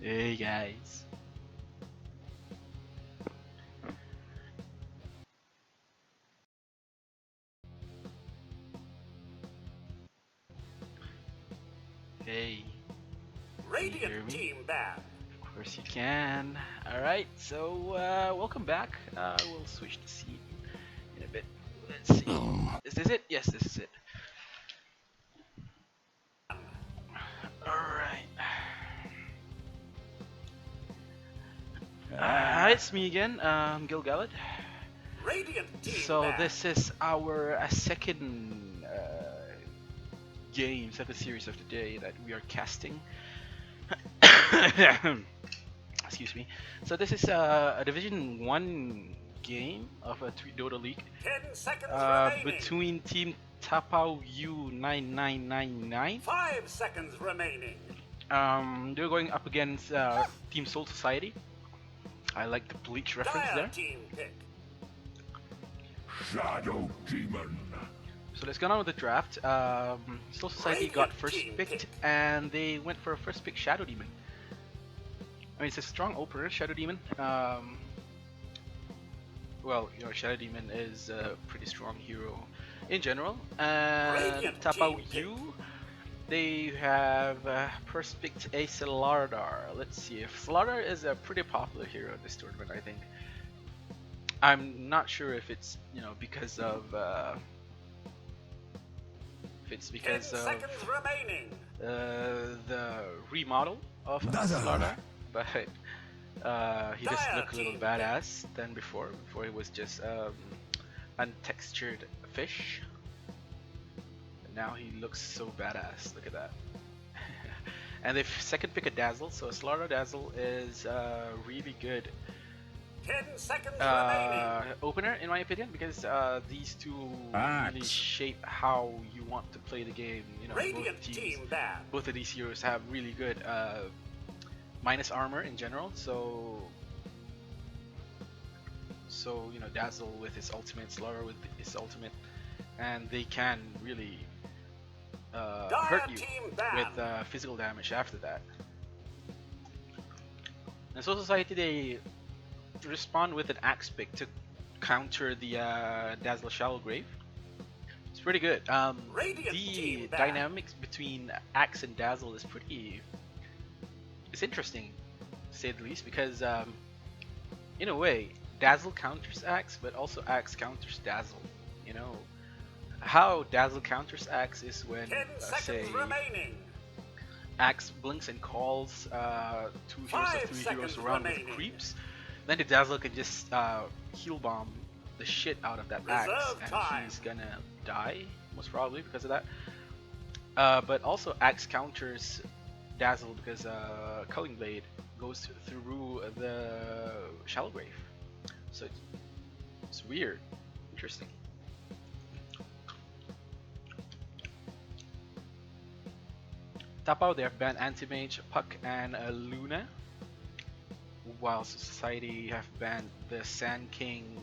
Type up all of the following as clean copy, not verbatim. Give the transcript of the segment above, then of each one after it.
Hey guys. Hey, can you Radiant hear me? team band. Of course you can. Alright, so welcome back. We'll switch the seat in a bit. Let's see. Is this it? Yes, this is it. Alright. It's me again, Gil Galad. Radiant team So band. this is our second game, second series of the day that we are casting. Excuse me. So this is a Division 1 game of a Dota League 10 seconds remaining. between Team Tapau U9999. 5 seconds remaining. They're going up against Team Soul Society. I like the Bleach reference Dire there. team pick. Shadow Demon. So let's get on with the draft. Soul Society got first picked, and they went for a first pick Shadow Demon. I mean, it's a strong opener, Shadow Demon. Well, you know, Shadow Demon is a pretty strong hero in general. And Radiant Tapau team U, they have first picked a Slardar. Let's see if Slardar is a pretty popular hero in this tournament. I think. I'm not sure if it's because of if it's 10 because of seconds remaining. the remodel of Doesn't. Slardar, but he does Dire look a little team badass than before. Before he was just untextured fish. But now he looks so badass. Look at that. And the second pick a Dazzle, so Slardar Dazzle is really good 10 seconds remaining. opener in my opinion, because these two really Axe. shape how you want to play the game. You know, Radiant both teams, team band. both of these heroes have really good minus armor in general. So you know, Dazzle with his ultimate, Slardar with his ultimate, and they can really hurt you team with band. physical damage after that. And Soul Society, they respond with an axe pick to counter the Dazzle Shallow Grave. It's pretty good. Radiant The team band. dynamics between Axe and Dazzle is pretty. It's interesting, to say the least, because in a way, Dazzle counters Axe, but also Axe counters Dazzle. You know, how Dazzle counters Axe is when, 10 say, seconds remaining. Axe blinks and calls 2 heroes or 5 3 seconds heroes around remaining. with creeps. Then the Dazzle can just heal bomb the shit out of that Axe, Reserve and time. he's gonna die, most probably, because of that. But also Axe counters Dazzle because Culling Blade goes through the Shallow Grave. So it's weird. Interesting. Tapau, they have banned Anti-Mage, Puck, and Luna. While Society have banned the Sand King,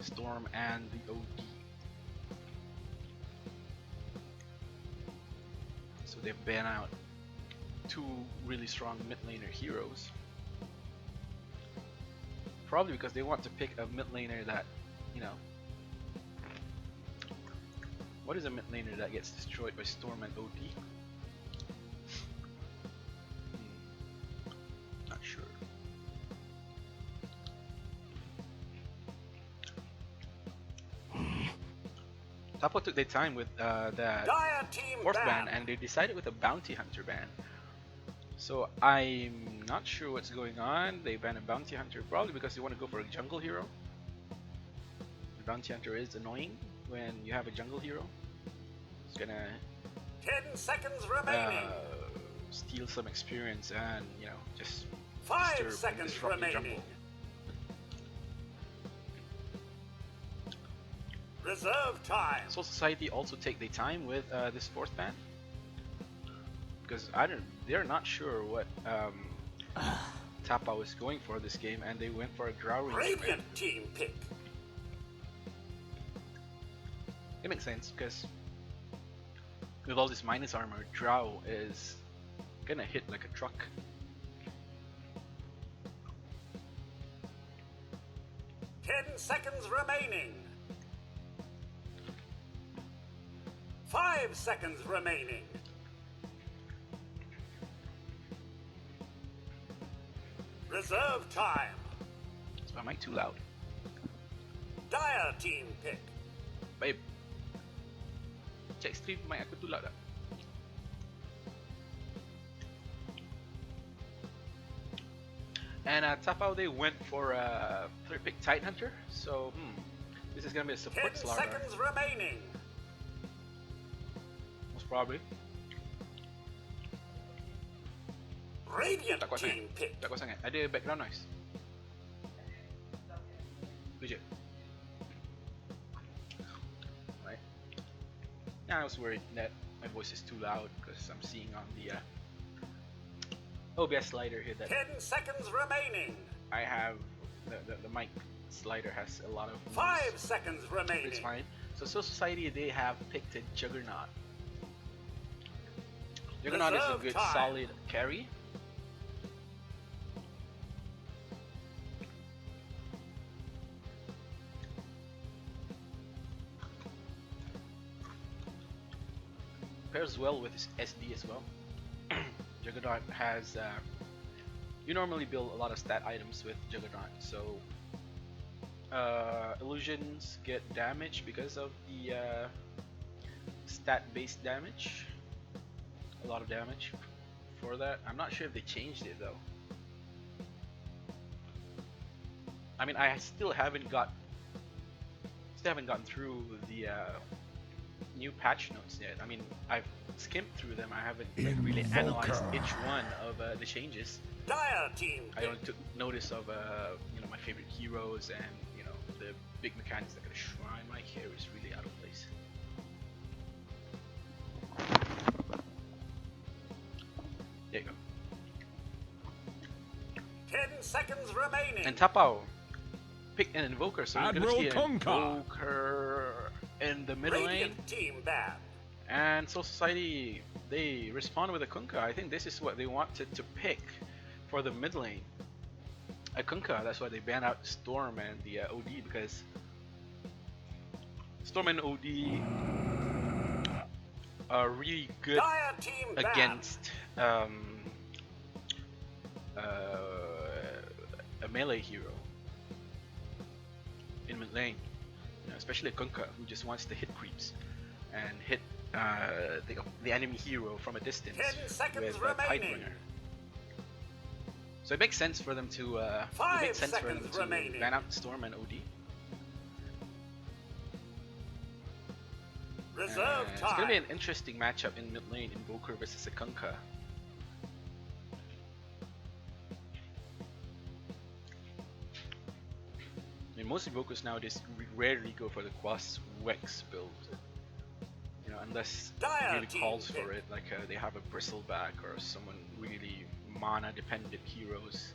Storm, and the OD. So they've banned out 2 really strong mid laner heroes. Probably because they want to pick a mid laner that, you know. What is a mid laner that gets destroyed by Storm and OD? Not sure. Tapo took their time with that Dire team 4th ban, band. and they decided with a Bounty Hunter ban. So I'm not sure what's going on. They banned a Bounty Hunter, probably because they want to go for a jungle hero. The Bounty Hunter is annoying when you have a jungle hero. It's gonna 10 seconds remaining. steal some experience and, you know, just 5 disturb and seconds disrupt your remaining. jungle. Reserve time. Soul Society also take their time with this 4th ban, because they're not sure what Tapau is going for this game, and they went for a Drow Ranger ban. Radiant team pick. It makes sense because with all this minus armor, Drow is gonna hit like a truck. 10 seconds remaining. 5 seconds remaining. Reserve time. Is my mic too loud? Dire team pick. Babe. Check stream mic aku too loud tak? And Tapau, they went for third pick Tidehunter, so this is gonna be a 10 support slaughter, seconds remaining. most probably. Radiant Tak kuat team sangat, pick. tak kuat sangat. Ada background noise. Tu je. Right. Yeah, I was worried that my voice is too loud because I'm seeing on the OBS slider here that 10 seconds remaining. I have the mic slider has a lot of 5 noise. seconds It's remaining. fine. So Society, they have picked a Juggernaut. Juggernaut is a Reserve good time. solid carry. Pairs well with his SD as well. Juggernaut has you normally build a lot of stat items with Juggernaut, so illusions get damage because of the stat-based damage. A lot of damage for that. I'm not sure if they changed it though. I mean, I still haven't gotten through the new patch notes yet. I mean, I've skimmed through them. I haven't really analyzed each one of the changes. Dire team I pick. only took notice of my favorite heroes and the big mechanics that could shrine. My hair is really out of place. There you go. 10 seconds remaining. And Tapau picked an invoker, so you're Admiral gonna see an Conker. invoker in the middle lane. Radiant team ban. And Soul Society, they respond with a Kunkka. I think this is what they wanted to pick for the mid lane. A Kunkka, that's why they banned out Storm and the OD, because Storm and OD are really good Dire team ban. against a melee hero in mid lane. Especially a Kunkka who just wants to hit creeps and hit the enemy hero from a distance 10 seconds with remaining. Tidebringer. So it makes sense for them to 5 seconds remaining. ban out Storm and OD. Reserve It's time. gonna be an interesting matchup in mid lane, Invoker versus a Kunkka. I mean, most Invokers nowadays rarely go for the Quas Wex build. Unless Dire it really team calls pick. for it, like they have a Bristleback or someone really mana-dependent heroes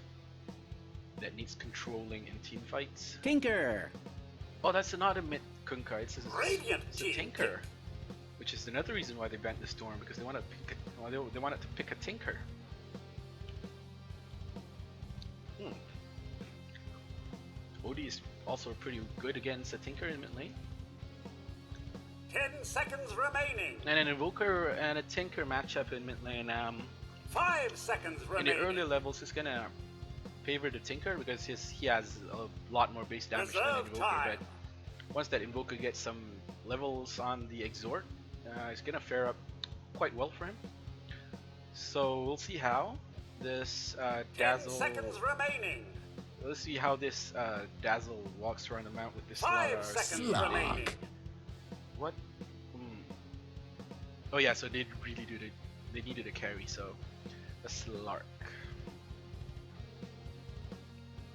that needs controlling in team fights. Tinker! Oh, that's not a mid Kunkka, it's a Radiant team Tinker. pick. Which is another reason why they banned the Storm, because they wanted to pick they wanted to pick a Tinker. OD is also pretty good against a Tinker in mid lane. 10 seconds remaining. And an Invoker and a Tinker matchup in mid lane, 5 seconds in remaining. the earlier levels is gonna favor the Tinker because he has a lot more base damage than Reserve Invoker, time. but once that Invoker gets some levels on the Exhort, it's gonna fare up quite well for him. So we'll see how this 10 Dazzle. seconds remaining. Let's see how this Dazzle walks around the mount with this 5 Slardar. seconds Slug. remaining. What? Oh yeah, so they really they needed a carry, so a Slark.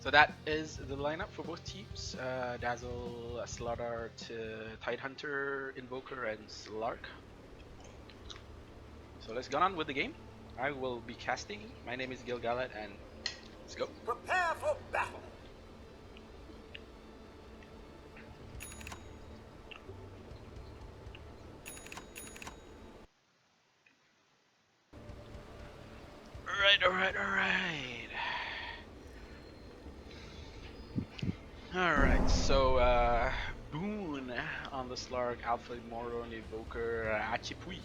So that is the lineup for both teams. Dazzle, Slardar to Tidehunter, Invoker, and Slark. So let's get on with the game. I will be casting. My name is Gilgalad, and let's go. Prepare for battle. Alright. Alright, so Boone on the Slark, Alpha Moro on the Evoker, Achipui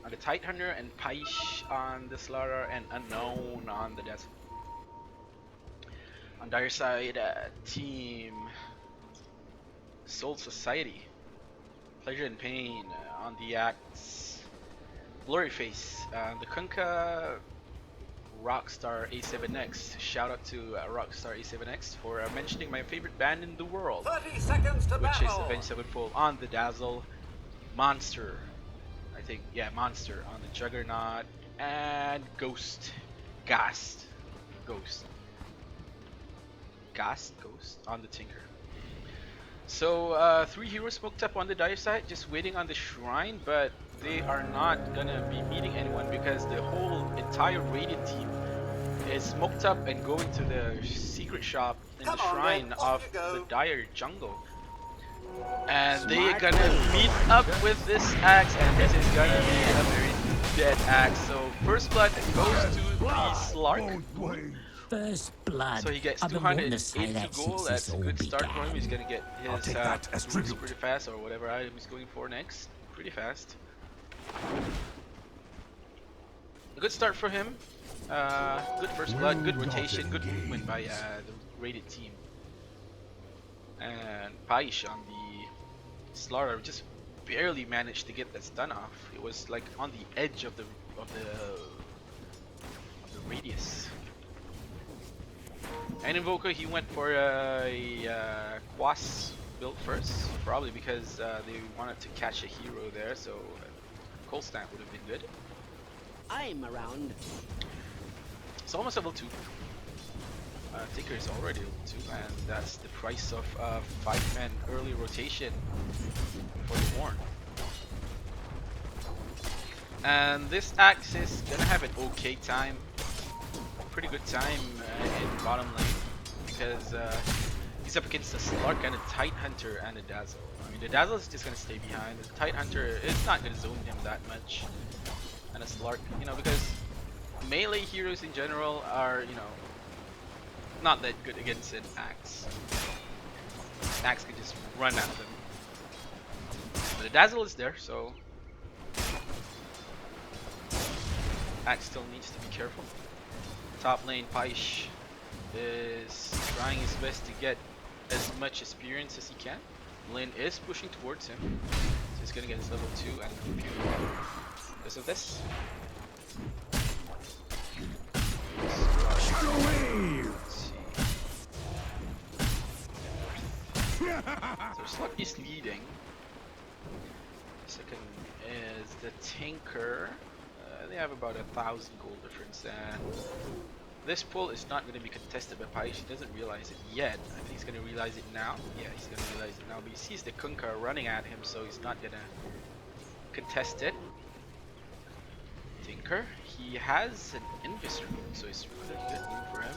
on the Tight Hunter, and Paish on the Slaughter, and Unknown on the Dazzle. On dire side, Team Soul Society, Pleasure and Pain on the Axe, Blurry Face, the Kunkka, Rockstar A7X. Shout out to Rockstar A7X for mentioning my favorite band in the world, 30 seconds to which is battle. Avenged Sevenfold on the Dazzle, Monster, I think, yeah, Monster on the Juggernaut, and Ghost, Ghost on the Tinker. So 3 heroes smoked up on the dire side, just waiting on the shrine, but they are not gonna be meeting anyone because the whole entire Radiant team is smoked up and going to the secret shop in the Come on, shrine then, of off you the go. dire jungle. And they are gonna meet up with this axe, and this is gonna be a very dead axe. So first blood goes to the Slark. First blood. So he gets I've been wanting to say 282 that gold. since That's this a all good start for him. He's began. gonna get his take that as tools tribute. pretty fast, or whatever item he's going for next. Pretty fast. A good start for him. Good first blood, good rotation, good movement by the rated team. And Paish on the Slaughter just barely managed to get that stun off. It was like on the edge of the radius. And Invoker, he went for a Quas build first, probably because they wanted to catch a hero there, so Cold Snap would have been good. I'm around. It's almost level 2. Tinker is already level 2, and that's the price of 5-man early rotation for the Horn. And this axe is gonna have an okay time, pretty good time in bottom lane, because he's up against a Slark and a Tight Hunter and a Dazzle. I mean, the Dazzle is just gonna stay behind. The Tight Hunter is not gonna zone him that much, and a Slark, you know, because melee heroes in general are, you know, not that good against an axe. Axe can just run at them. But the Dazzle is there, so Axe still needs to be careful. Top lane Paish is trying his best to get as much experience as he can. Lin is pushing towards him, so he's gonna get his level 2 and computer because of this. Let's see. So Slug is leading. Second is the Tinker. They have about 1,000 gold difference, and this pull is not going to be contested by Paish. He doesn't realize it yet. I think he's going to realize it now. Yeah, he's going to realize it now. But he sees the Kunkka running at him, so he's not going to contest it. Tinker, he has an Invis room, so it's a really good move for him.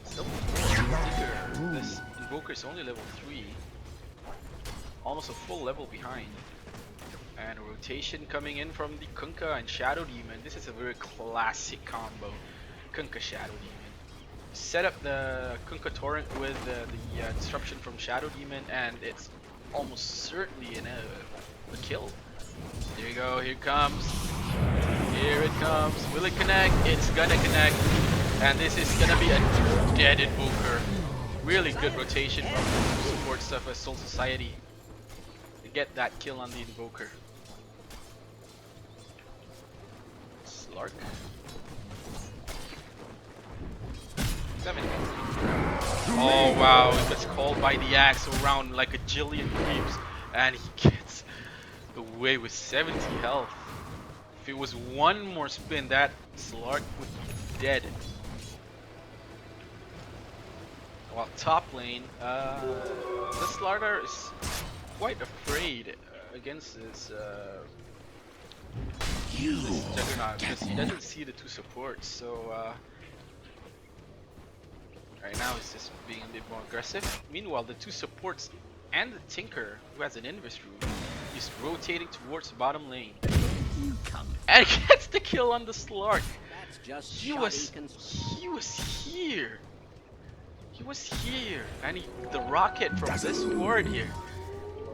Still, Tinker, this Invoker is only level 3, almost a full level behind. And a rotation coming in from the Kunkka and Shadow Demon. This is a very classic combo. Kunkka Shadow Demon. Set up the Kunkka Torrent with the disruption from Shadow Demon, and it's almost certainly a kill. There you go, here it comes. Here it comes. Will it connect? It's gonna connect. And this is gonna be a dead Invoker. Really good rotation from the support stuff as Soul Society to get that kill on the Invoker. Slark. 7. Oh wow, he gets called by the axe around like a jillion creeps, and he gets away with 70 health. If it was one more spin, that Slark would be dead. While top lane, the Slaughter is quite afraid against this Juggernaut because he doesn't see the 2 supports, so right now he's just being a bit more aggressive. Meanwhile, the 2 supports and the Tinker, who has an Invis room, is rotating towards the bottom lane. And gets the kill on the Slark. That's just He shoddy was here. He was here, and the rocket from this ward here.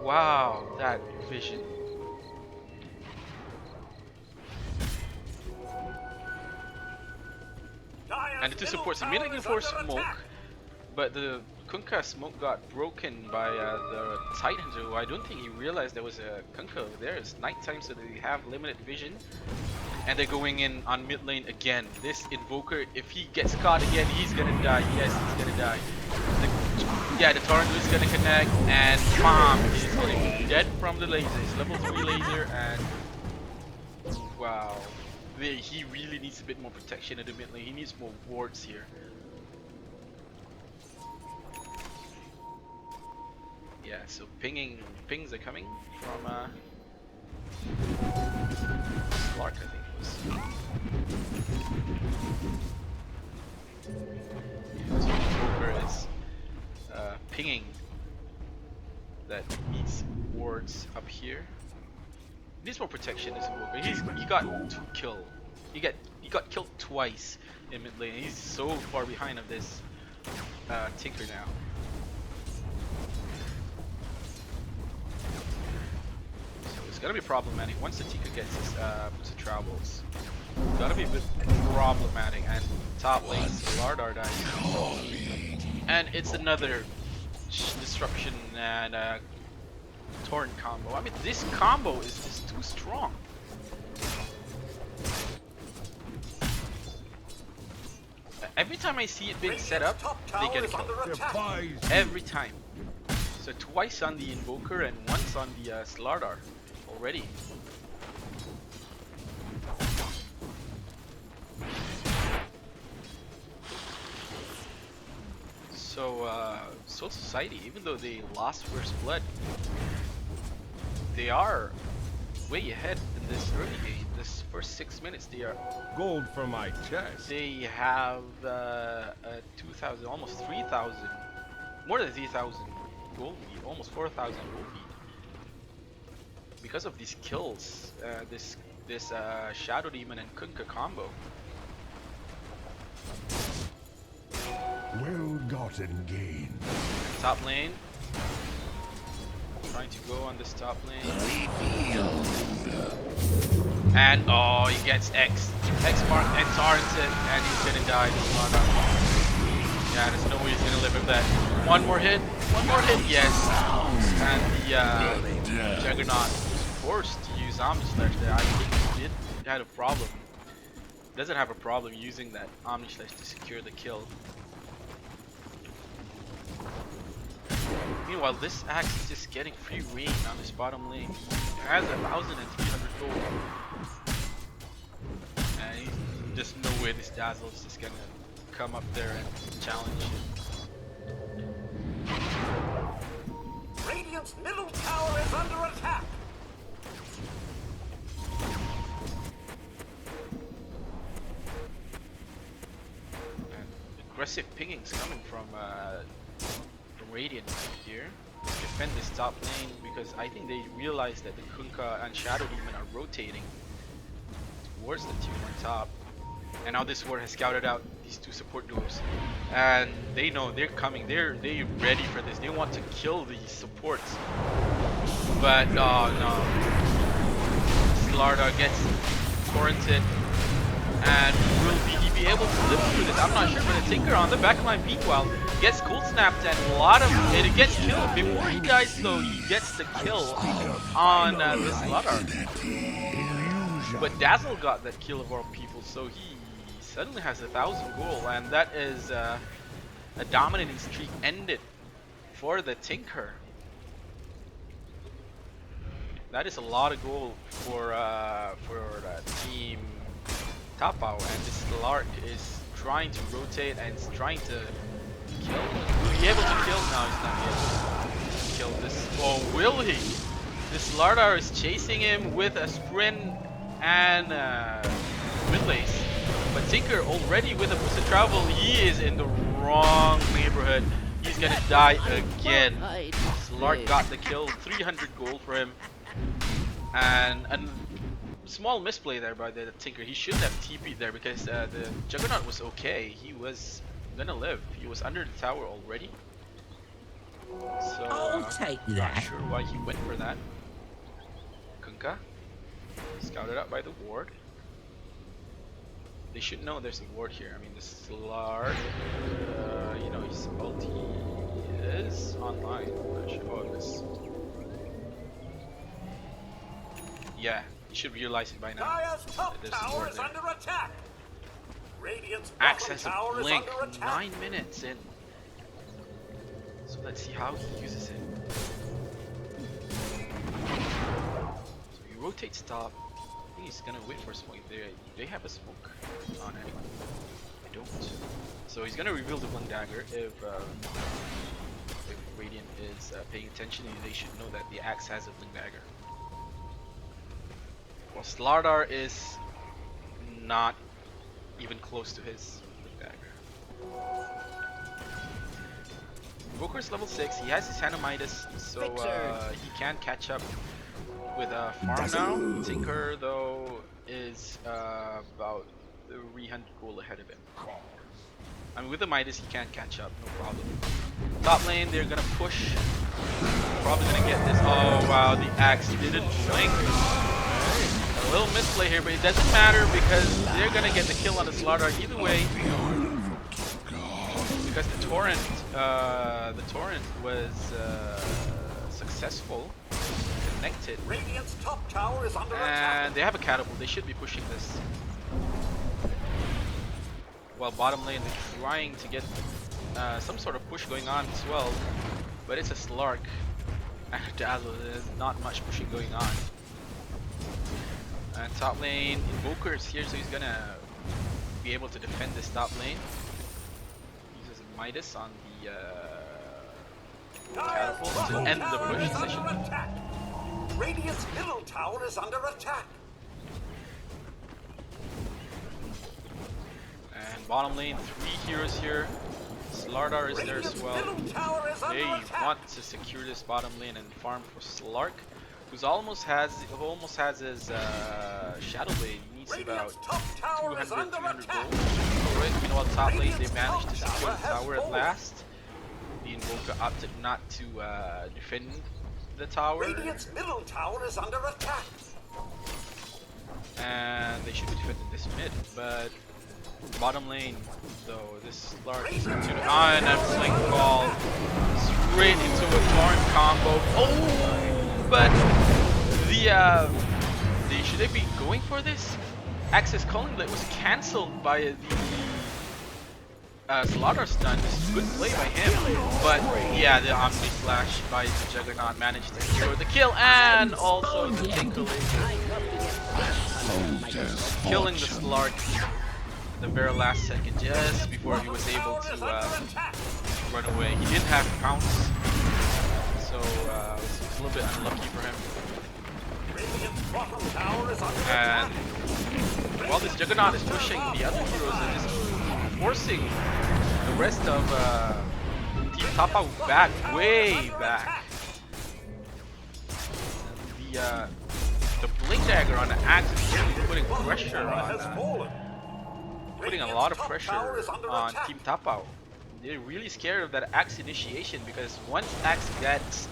Wow, that vision. And the two supports immediately for smoke, but the Kunkka smoke got broken by the Tidehunter, who I don't think he realized there was a Kunkka over there. It's nighttime, so they have limited vision. And they're going in on mid lane again. This Invoker, if he gets caught again, he's gonna die. Yes, he's gonna die. The Torrent is gonna connect, and BAM! He's gonna be dead from the lasers. Level 3 laser, and wow. He really needs a bit more protection at the mid lane. He needs more wards here. Yeah, so pings are coming from Clark, I think it was. So Invoker is pinging that needs wards up here. Needs more protection, this Invoker. He got 2 kills. He got killed twice in mid lane. He's so far behind of this Tinker now. It's gonna be problematic once the Tinker gets his puts the travels. It's gotta be a bit problematic, and top lane Lardar dies. And it's another disruption and torrent combo. I mean, this combo is just too strong. Every time I see it being set up, they get a kill. Every time. So twice on the Invoker and once on the Slardar already. So Soul Society, even though they lost First Blood, they are way ahead in this early game. This first 6 minutes, they are gold for my chest. They have 2,000, almost 3,000, more than 3,000 gold lead, almost 4,000 gold lead. Because of these kills, this Shadow Demon and Kunkka combo. Well-gotten gain. Top lane. Trying to go on this top lane. And oh, he gets X marked and torrented, and he's gonna die. Yeah, there's no way he's gonna live with that. One more hit, yes. And the Juggernaut was forced to use Omni Slash there. I think he had a problem. Doesn't have a problem using that Omni Slash to secure the kill. Meanwhile, this axe is just getting free reign on this bottom lane. He has 1,300 gold. And there's no way this Dazzle is just gonna come up there and challenge him. Radiant's middle tower is under attack. And aggressive pingings coming from Radiant here to defend this top lane, because I think they realize that the Kunkka and Shadow Demon are rotating towards the team on top, and now this ward has scouted out these two support duos, and they know they're coming. They're ready for this. They want to kill these supports, but oh no, Slardar gets torrented. And will he be able to live through this? I'm not sure, but the Tinker on the backline meanwhile gets cold snapped, and a lot of it gets killed. Before he dies though, he gets the kill on this Slardar. But Dazzle got that kill of our people, so he suddenly has 1,000 gold, and that is a dominating streak ended for the Tinker. That is a lot of gold for the team Tapau, and this Lark is trying to rotate and is trying to kill. Will he be able to kill? No, he's not able to kill this. Oh, will he? This Lardar is chasing him with a sprint and mid lace. But Tinker already with a boosted travel, he is in the wrong neighborhood. He's gonna die again. Lark got the kill, 300 gold for him. And Small misplay there by the Tinker. He shouldn't have TP'd there because the Juggernaut was okay. He was gonna live. He was under the tower already. So I'll take not that. sure why he went for that. Kunkka scouted out by the ward. They should know there's a ward here. I mean, the Slark, you know, his ulti is online. I'm not sure. Oh, this. Yeah, you should realize it by now. Dire's top There's a tower ward is there. under attack. Radiant's Axe bottom has a tower is blink under attack. 9 minutes in. So let's see how he uses it. So he rotates top. I think he's gonna wait for a smoke. They have a smoke on anyone. I don't. So he's gonna reveal the one dagger if Radiant is paying attention. They should know that the axe has a blink dagger. Well, Slardar is not even close to his blink dagger. Invoker's level 6. He has his Hanamitis, so he can catch up with farm now. Tinker though is about 300 gold ahead of him. I mean, with the Midas he can't catch up, no problem. Top lane they're gonna push. Probably gonna get this. Oh wow, the axe didn't blink. A little misplay here, but it doesn't matter because they're gonna get the kill on the Slardar either way. Because the torrent was successful, connected, Radiant's top tower is under attack. and they have a catapult. They should be pushing this. While bottom lane they're trying to get some sort of push going on as well, but it's a Slark and Dazzle. There's not much pushing going on. And top lane, Invoker's here, so he's gonna be able to defend this top lane. Uses Midas on the catapult to end the push session. Radiant's middle tower is under attack. And bottom lane, 3 heroes here. Slardar is there as well. They want to secure this bottom lane and farm for Slark, who almost has his Shadow Blade. He needs about 200, 300 gold. Alright, meanwhile top lane they managed to secure the tower at last. The Invoker opted not to defend the tower. Radiant's middle tower is under attack. And they should be defending this mid, but bottom lane though, this Slark is on a blink ball straight into a torrent combo. Oh, but should they be going for this? Access Calling Blade was cancelled by the Slaughter stun. This is a good play by him, but yeah, the Omni Flash by the Juggernaut managed to secure the kill, and also the Tinker killing the Slark the very last second, just before he was able to run away. He didn't have pounce, so it was a little bit unlucky for him. And while this Juggernaut is pushing, the other heroes are just forcing the rest of Team Tapau back, way back. The Blink Dagger on the axe is really putting pressure on, putting a lot of pressure on Team Tapau. They're really scared of that axe initiation, because once axe gets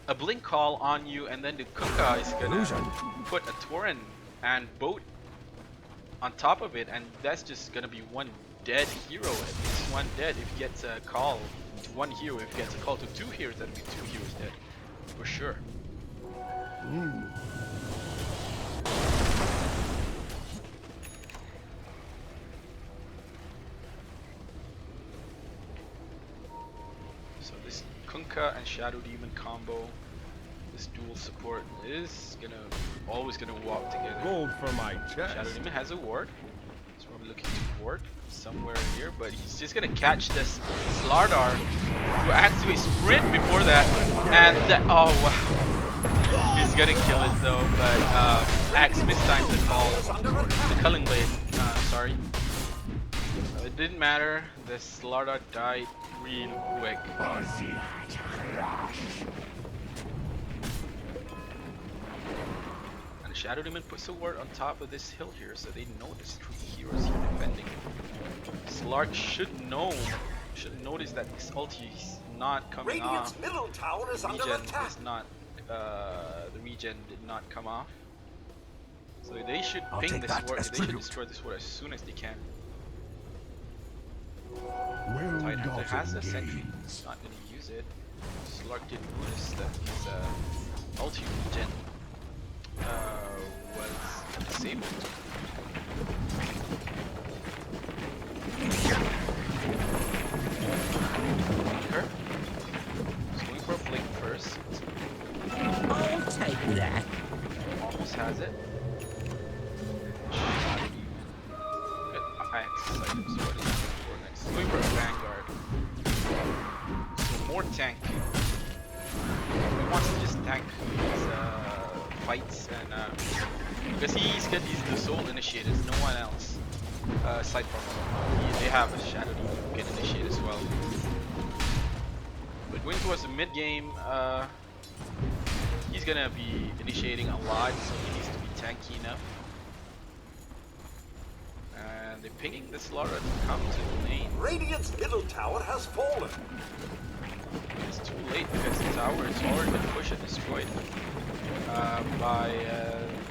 a blink call on you, and then the Kunkka is gonna put a torrent and boat on top of it, and that's just gonna be one dead hero. At least one dead if he gets a call to one hero. If he gets a call to 2 heroes, that'd be 2 heroes dead for sure. So this Kunkka and Shadow Demon combo, this dual support is always gonna walk together. Gold for my Shadow chest. Demon has a ward. He's probably looking to ward somewhere here, but he's just gonna catch this Slardar, who actually sprint before that, and oh wow, he's gonna kill it though. But Axe mistimed the call, the Culling Blade. Sorry, it didn't matter. The Slardar died real quick. And the Shadow Demon puts a ward on top of this hill here, so they know there's 3 heroes here defending. Slark should notice that this ulti is not coming Radiant's off. middle tower is under Regen attack. is not, the regen did not come off. So they should I'll ping take this that ward, as they should tribute. destroy this ward as soon as they can. Well Tidehunter has a gotten sentry, gains. not gonna use it. Slark did notice that his ulti regen was disabled. Blinker. He's going for a blink first. I'll take that. Almost has it. Axe items. What is he going for next? He's going for a Vanguard. So more tank. He wants to just tank his fights and because he's the sole initiators, no one else. Aside from they have a Shadow Demon who can initiate as well. But going towards the mid game, he's gonna be initiating a lot, so he needs to be tanky enough. And they're pinging the Slaughter to come to the lane. Radiant's middle tower has fallen. It's too late because the tower is already been pushed and destroyed by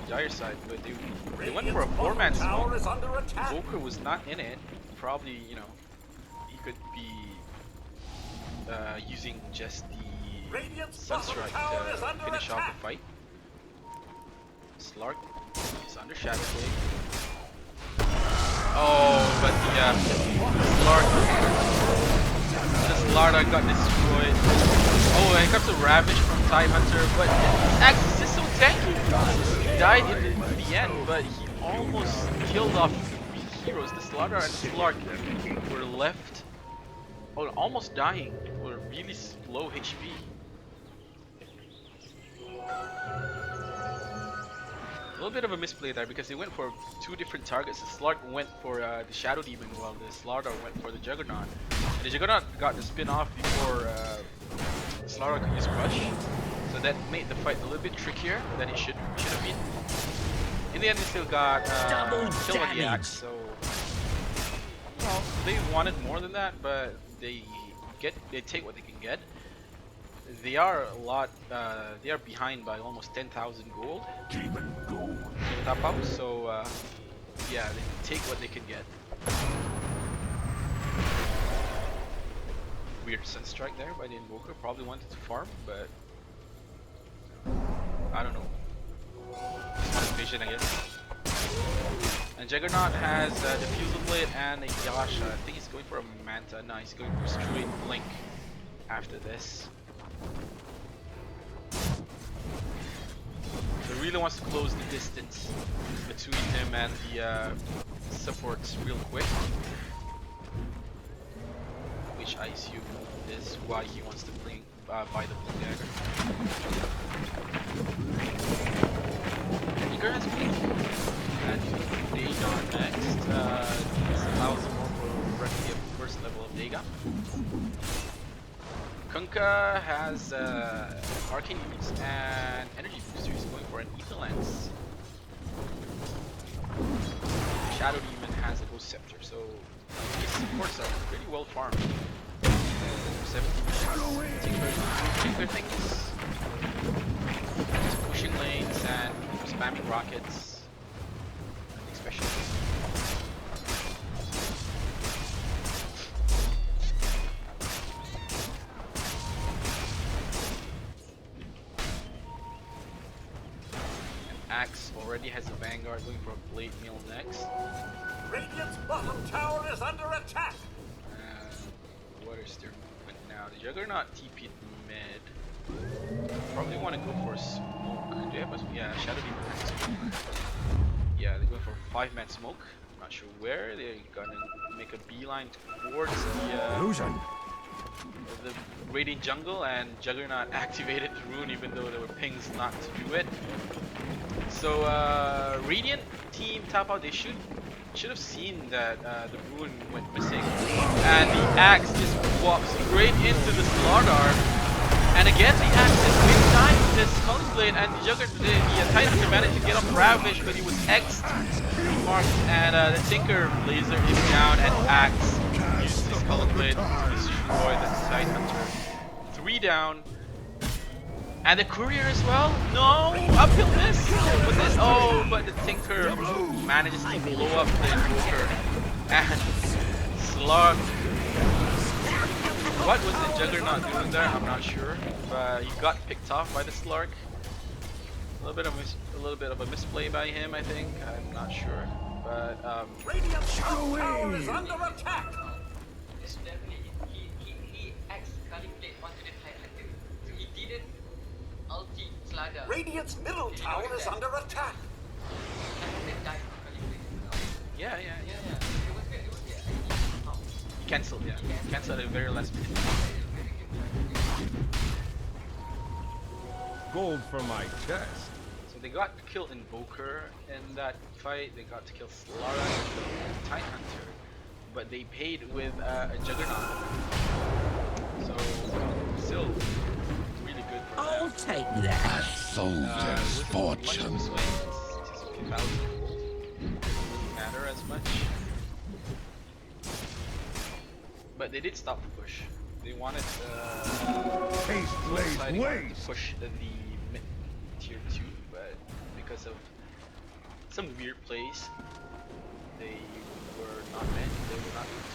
the Dire side. But they went for a Radiant's 4-man bottom tower smoke. is under attack. Joker was not in it. Probably, you know, he could be using just the Radiant's bottom Sunstrike tower is to under finish off attack. the fight. Slark is under Shadow Blade. Oh, but the Slark got destroyed. Oh, and it comes a Ravage from Tidehunter, but Axe is just so tanky. He died in the end, but he almost killed off 3 heroes. The Slaughter and Slark were left, almost dying, were really low HP. A little bit of a misplay there because they went for 2 different targets. The Slark went for the Shadow Demon while the Slaughter went for the Juggernaut. And the Juggernaut got the spin off before the Slaughter could use Rush. So that made the fight a little bit trickier than it should have been. In the end, they still got Double kill on the damage. Axe. So, well, they wanted more than that, but they take what they can get. They are they are behind by almost 10,000 gold. Demon gold. In Tapau, so yeah, they take what they can get. Weird Sunstrike there by the Invoker, probably wanted to farm, but I don't know. Just wanted vision, I guess. And Juggernaut has the Fusel Blade and a Yasha. I think he's going for a Manta. No, he's going for straight Blink after this. So really wants to close the distance between him and the supports real quick, which I assume is why he wants to buy the Blue Dagger. Eager has Blink, and Dagon next. This allows more for directly at first level of Dagon. Kunkka has Arcane Boost and Energy Booster. He's going for an Ether Lance. Shadow Demon has a Ghost Scepter, so his supports are pretty well farmed. 17 minutes. Take their things. Just pushing lanes and spamming rockets. Nothing special. Axe already has a Vanguard going for a Blade Meal next. Radiant's bottom tower is under attack. What is their movement now? The Juggernaut TP'd mid. Probably want to go for a smoke. Do they have a, yeah, Shadow Demon has a smoke. Yeah, they're going for a 5-man smoke. Not sure where. They're gonna make a beeline towards Illusion. the Radiant Jungle, and Juggernaut activated the rune even though there were pings not to do it. So Radiant team Tapau, they should have seen that the rune went missing, and the Axe just walks straight into the Slardar. And again, the axe is big time with this Culling Blade, and the Titan managed to get off Ravage, but he was X'd, marked, and the Tinker laser him down, and Axe used his Culling Blade to destroy the Titan Hunter. 3 down. And the Courier as well? No! Uphill miss! But then, oh, but the Tinker manages to blow up the Invoker. And Slug. What was the Juggernaut doing there? I'm not sure. But he got picked off by the Slark. A little bit of a misplay by him, I think. I'm not sure. But Radiant Tower is under attack. It's definitely he Culling Blade onto the Titan Hunter. So he didn't ulti Slugger. Radiant's middle tower is under attack. yeah. It was good. He cancelled, yeah. He cancelled at the very last minute. Gold for my chest. So they got to kill Invoker in that fight. They got to kill Solara and Titan Hunter, but they paid with a Juggernaut. So still really good for I'll them. take that. A soldier's fortune. Much of a swing. It's just 2,000 gold. Doesn't matter as much. But they did stop the push. They wanted Taste Society wanted to waste. push the mid tier 2, but because of some weird plays, they were not meant. They were not meant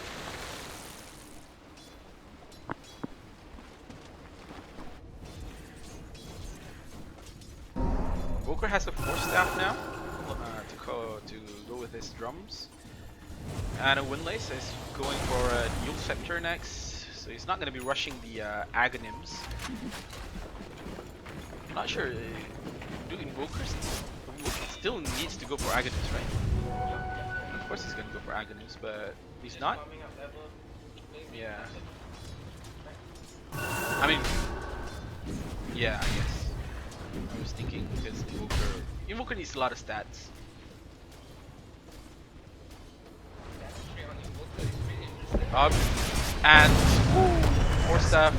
to. Boker has a 4 staff now to go with his drums. And a Windlace is going for a Dual Scepter next, so he's not going to be rushing the Aghanim's. I'm not sure, do Invokers still needs to go for Aghanim's, right? Of course he's going to go for Aghanim's, but he's not. Yeah. I mean, yeah, I guess. I was thinking because Invoker needs a lot of stats. And 4 staff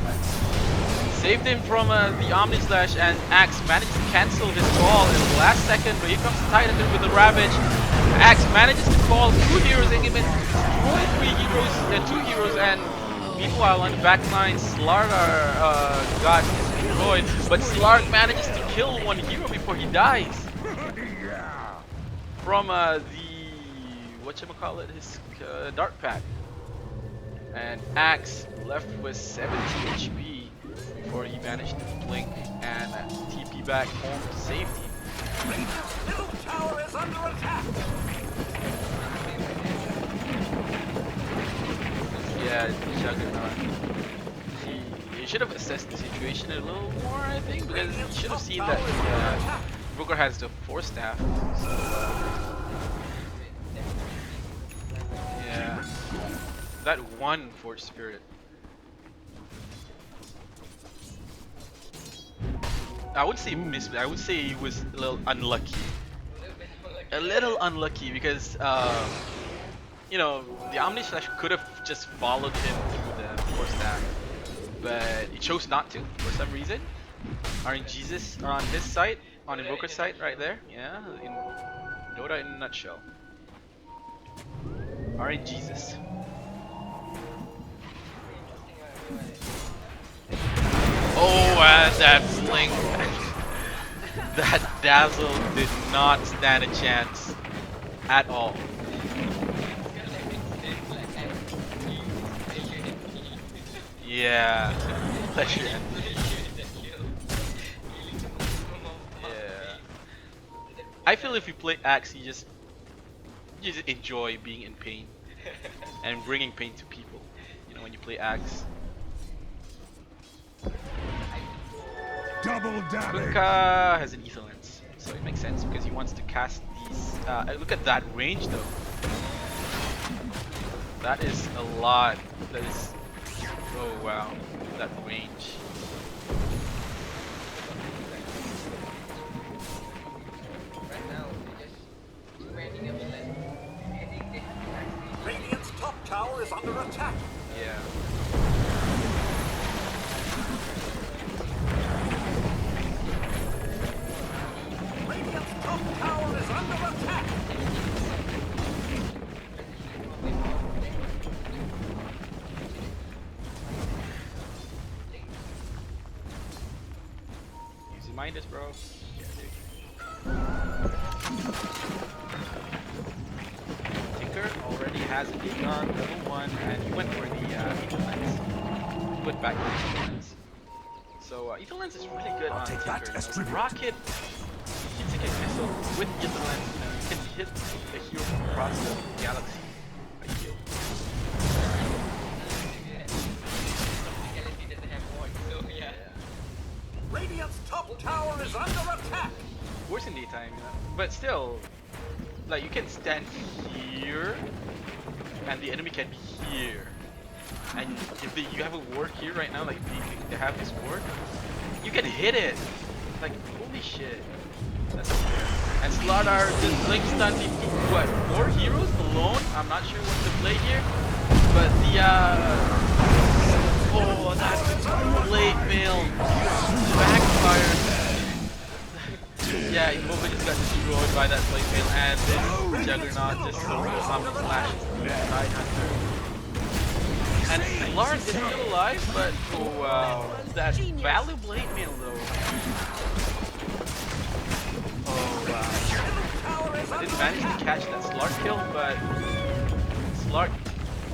saved him from the Omni Slash, and Axe managed to cancel his call in the last second, but here comes the Titan with the Ravage. Axe manages to call 2 heroes and even destroy 2 heroes, and meanwhile on the back line, Slark got destroyed, but Slark manages to kill 1 hero before he dies. From the whatchamacallit, his Dark Pack. And Axe left with 70 HP before he managed to blink and TP back home to safety. Radiant's middle tower is under attack. Yeah, Juggernaut. He should have assessed the situation a little more, I think, because he should have seen that Booker has the 4 staff. So, yeah. That one Forge Spirit. I would say missed, I would say he was a little unlucky. A little unlucky because, you know, the Omni Slash could have just followed him through the 4 staff, but he chose not to for some reason. RNGesus on his site, on Invoker's site right there. Yeah, in Dota in a nutshell. RNGesus. Oh, and that blink. That Dazzle did not stand a chance at all. Yeah. Pleasure. Yeah. I feel if you play Axe, you just enjoy being in pain and bringing pain to people. You know, when you play Axe. Double damage. Kunkka has an Ether Lens, so it makes sense because he wants to cast these. Look at that range though. That is a lot. That is. Oh wow, that range. Radiant's top tower is under attack. Yeah. behind us, bro. Yeah, dude. Tinker already has a big gun, level 1, and he went for the Ether Lens. He went back to Ether Lens. So Ether Lens is really good on take Tinker. that as You know, tribute. Rocket, he's taking a missile with Ether Lens. You know, you can hit a hero from across the galaxy. I feel. The galaxy doesn't have one, so yeah. Radiant's top tower is under attack. Worse in daytime, you know. But still, like you can stand here, and the enemy can be here. And if you have a ward here right now, like they have this ward, you can hit it. Like holy shit, that's unfair. And Slardar just blink stuns what 4 heroes alone. I'm not sure what to play here, but the oh that blade mail backfire. Yeah, Immobile just got destroyed by that blade mail, and this Juggernaut just so Omni Slash Side Hunter. And Lars is still alive, but oh wow, that value blade mail though. Oh wow. I didn't manage to catch that Slark kill, but Slark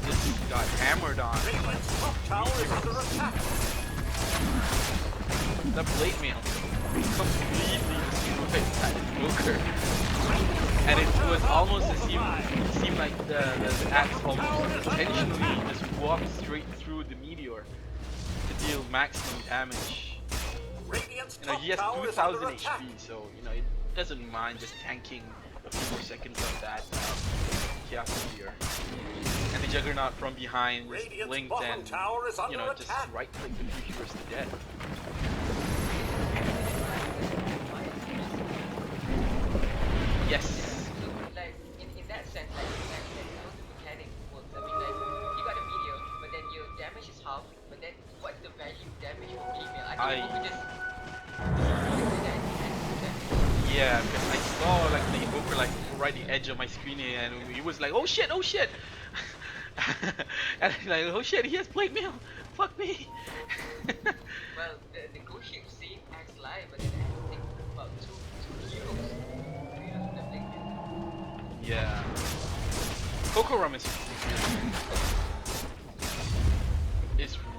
just got hammered on. Radiant's top tower is under attack. The blade mail completely destroyed that Booker. And it was almost as it seemed like the axe almost intentionally just walked straight through the meteor to deal maximum damage. Radiant's You know, top he has tower is 2000 under attack. HP, so you know, it doesn't mind just tanking a few more seconds of that Chaos Meteor. And the Juggernaut from behind just Radiant's blinked bottom and, tower is you know, under just attack. right clicked the 2 heroes to death. Yes. So, like, in that sense, like how the mechanic works. I mean, like, you got a meteor, but then your damage is half, but then what's the value damage for female? I think we could just... Yeah, because I saw like the Invoker like right the edge of my screen and he was like, oh shit, oh shit! And I'm like, oh shit, he has blade mail! Fuck me! Well, the ghost ship save Axe live, but then I think about two heroes. 2 heroes from the blink. Yeah. Coco Rum is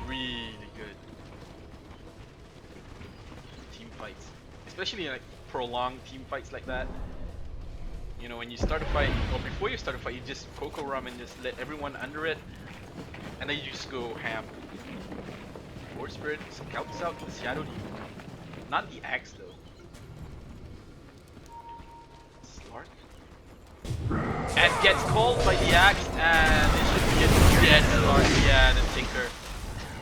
really good. Team fights. Especially like prolonged team fights like that. You know, when you start a fight, or before you start a fight, you just Coco Rum and just let everyone under it, and then you just go ham. War Spirit scouts out the Shadow Demon. Not the axe though. Slark. And gets called by the axe, and it should be a dead Slark. Yeah, the Tinker.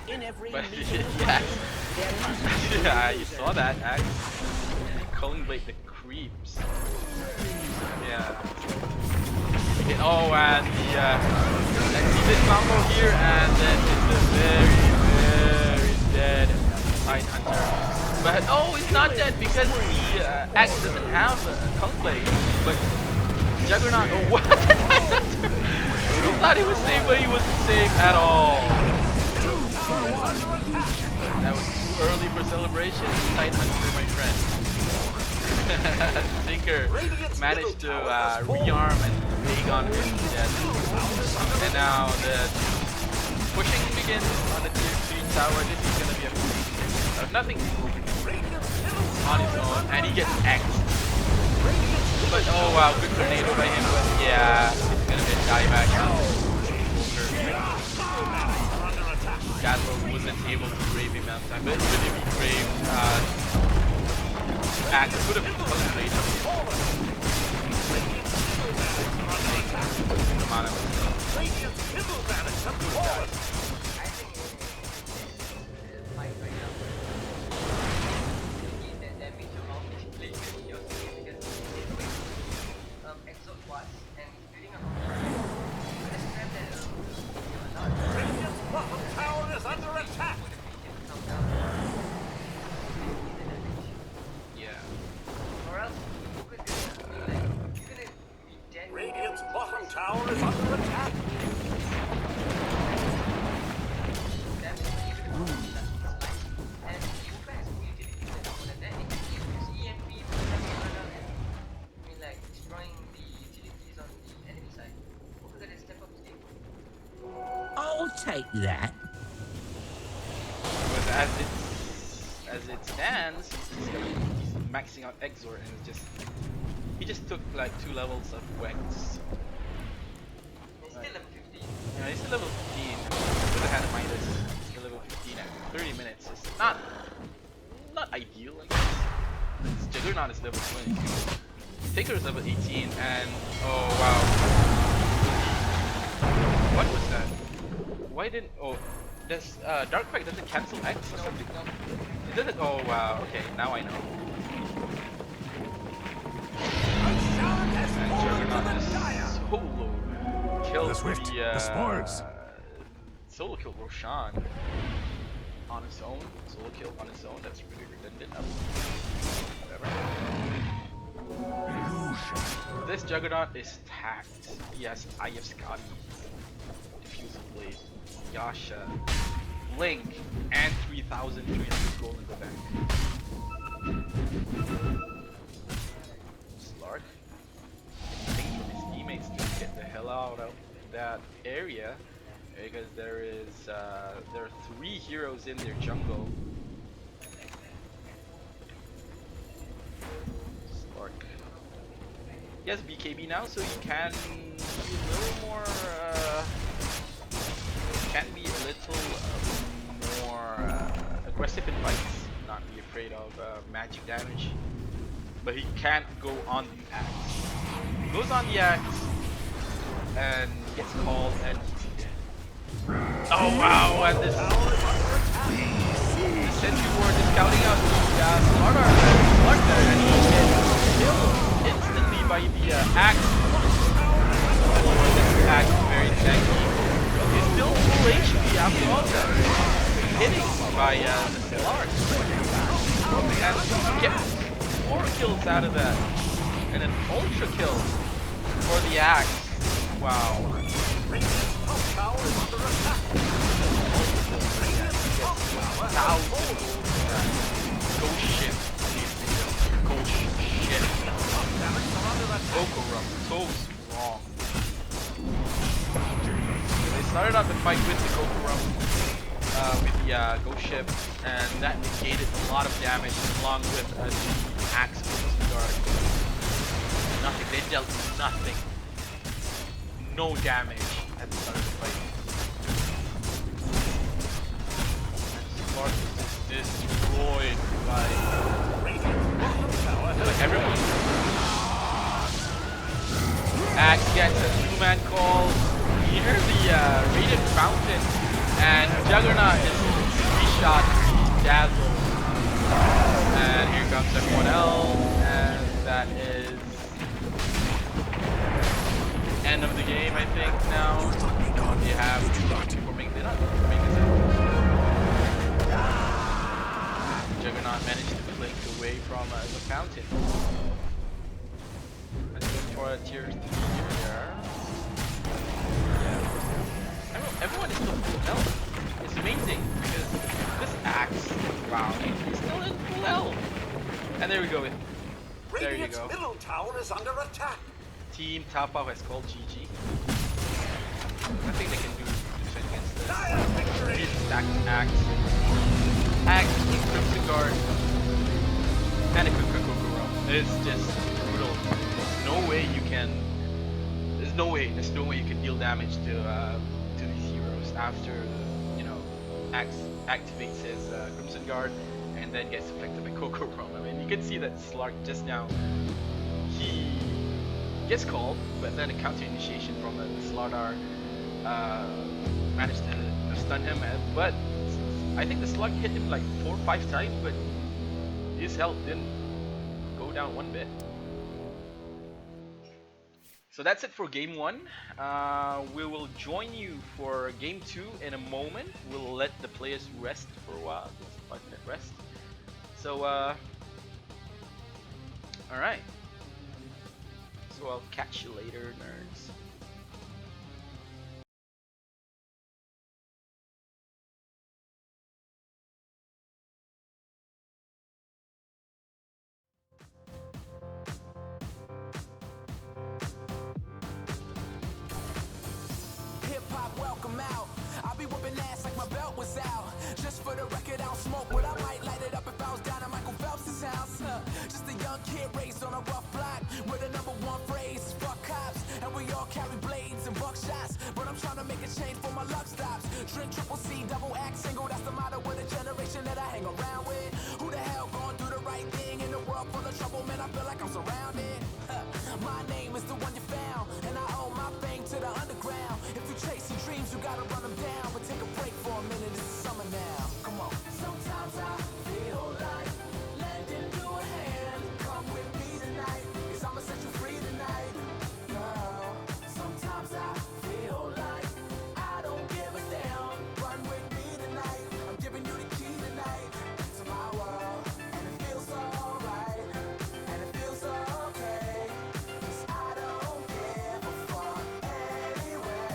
In every But meeting, yeah, there must yeah, you saw that axe. Culling Blade the creeps. Yeah. Oh, and the let's see this combo here, and then it's a very dead Side Hunter. But oh, it's not dead because the axe doesn't have a Culling Blade. But Juggernaut, oh what? He thought he was safe, but he wasn't safe at all. That was too early for celebration. Side Hunter, my friend. Tinker managed to rearm and Aegon him to death. And now the pushing begins on the tier 3 tower. This is gonna be a nothing on his own, and he gets axed. But oh wow, good tornado by him, but yeah, it's gonna be a dieback now. Dazzler wasn't able to brave him out time, but even if he braved axe could have been concentrated. Come on, I think it's fight right now. The damage of this blade is yours because Exo was and building up. Let's grab that Radiant's bottom tower is under attack. come down. yeah. Or else you're gonna be dead. Radiant's bottom tower is under attack. Damage even if it's like, and you guys usually do that, and then it can take that. But as it stands, he's maxing out Exort, and he just took like 2 levels of Wex. He's still level 15. Yeah, he's still level 15. With a hand of Midas, he's still level 15 at 30 minutes. It's not ideal, I guess. This Juggernaut is level 22. Taker is level 18, and oh wow. What was that? Why didn't this Darkpack doesn't cancel X or something? It doesn't. Oh wow. Okay, now I know. And Juggernaut just solo killed The Swift, the spoils. Solo killed Roshan on his own. Solo kill on his own. That's really redundant. Whatever. This Juggernaut is tacked. He has Eye of Scotty, Diffusal Blade, Yasha, Blink, and 3,300 gold in the bank. Slark getting things from his teammates to get the hell out of that area because there are 3 heroes in their jungle. Slark. He has BKB now, so he can be a little more aggressive in fights, not be afraid of magic damage. But he can't go on the axe. He goes on the axe and gets called, and he's dead. Oh wow! And this Sentry Ward is scouting out the Slardar there, and he gets killed instantly by the axe. This axe is very tanky. He's still full HP after all that. Hitting by the Slark. And he gets 4 kills out of that. And an ultra kill for the axe. Wow. Go shit. Go shit. Kokorum. So strong. They started out the fight with the Kokorum. With the Ghost Ship, and that negated a lot of damage along with the axe guard. Nothing, they dealt nothing. No damage at the start of the fight. And Spark was just destroyed by everyone. Axe gets a 2-man call near the Radiant Fountain. And Juggernaut is 3-shot Dazzle. And here comes everyone else. And that is end of the game, I think, now. They have forming this out. Juggernaut managed to blink away from the fountain. Let's go for a tier 3 here. Everyone is still full health. It's amazing because this axe, wow, he's still in full health. And there we go. There you Radiant's go. middle tower is under attack. Team Tapau has called GG. Nothing they can do against this. He's stacked axe. Axe, Crimson Guard, and a quick Kokoro. It's just brutal. There's no way you can deal damage to these heroes after Axe activates his Crimson Guard and then gets affected by Kokoro. I mean, you can see that Slark just now, he gets called, but then a counter initiation from the Slardar managed to stun him. But I think the Slug hit him like 4 or 5 times, but his health didn't go down one bit. So that's it for game 1. We will join you for game 2 in a moment. We'll let the players rest for a while. Just a 5-minute rest. So alright. So I'll catch you later, nerds. Hip hop, welcome out. I'll be be whooping ass like my belt was out. Just for the record, I don't smoke, but I might light it up if I was down at Michael Phelps' house. Just a young kid raised on a rough block, where the number one phrase is fuck cops. And we all carry blades and buckshots, but I'm trying to make a change for my luck stops. Drink triple C, double X single, that's the motto of the generation that I hang around with. Who the hell gonna do the right thing in a world full of trouble, man? I feel like I'm surrounded. My name is the one you found, and I owe my fame to the underground. If you chase your dreams, you gotta run them down. But take a break for a minute, it's summer now. Come on. Sometimes I feel like lending you a hand. Come with me tonight, 'cause I'ma set you free tonight. Girl, sometimes I feel like I don't give a damn. Run with me tonight, I'm giving you the key tonight to my world. And it feels alright, and it feels okay, 'cause I don't give a fuck anyway.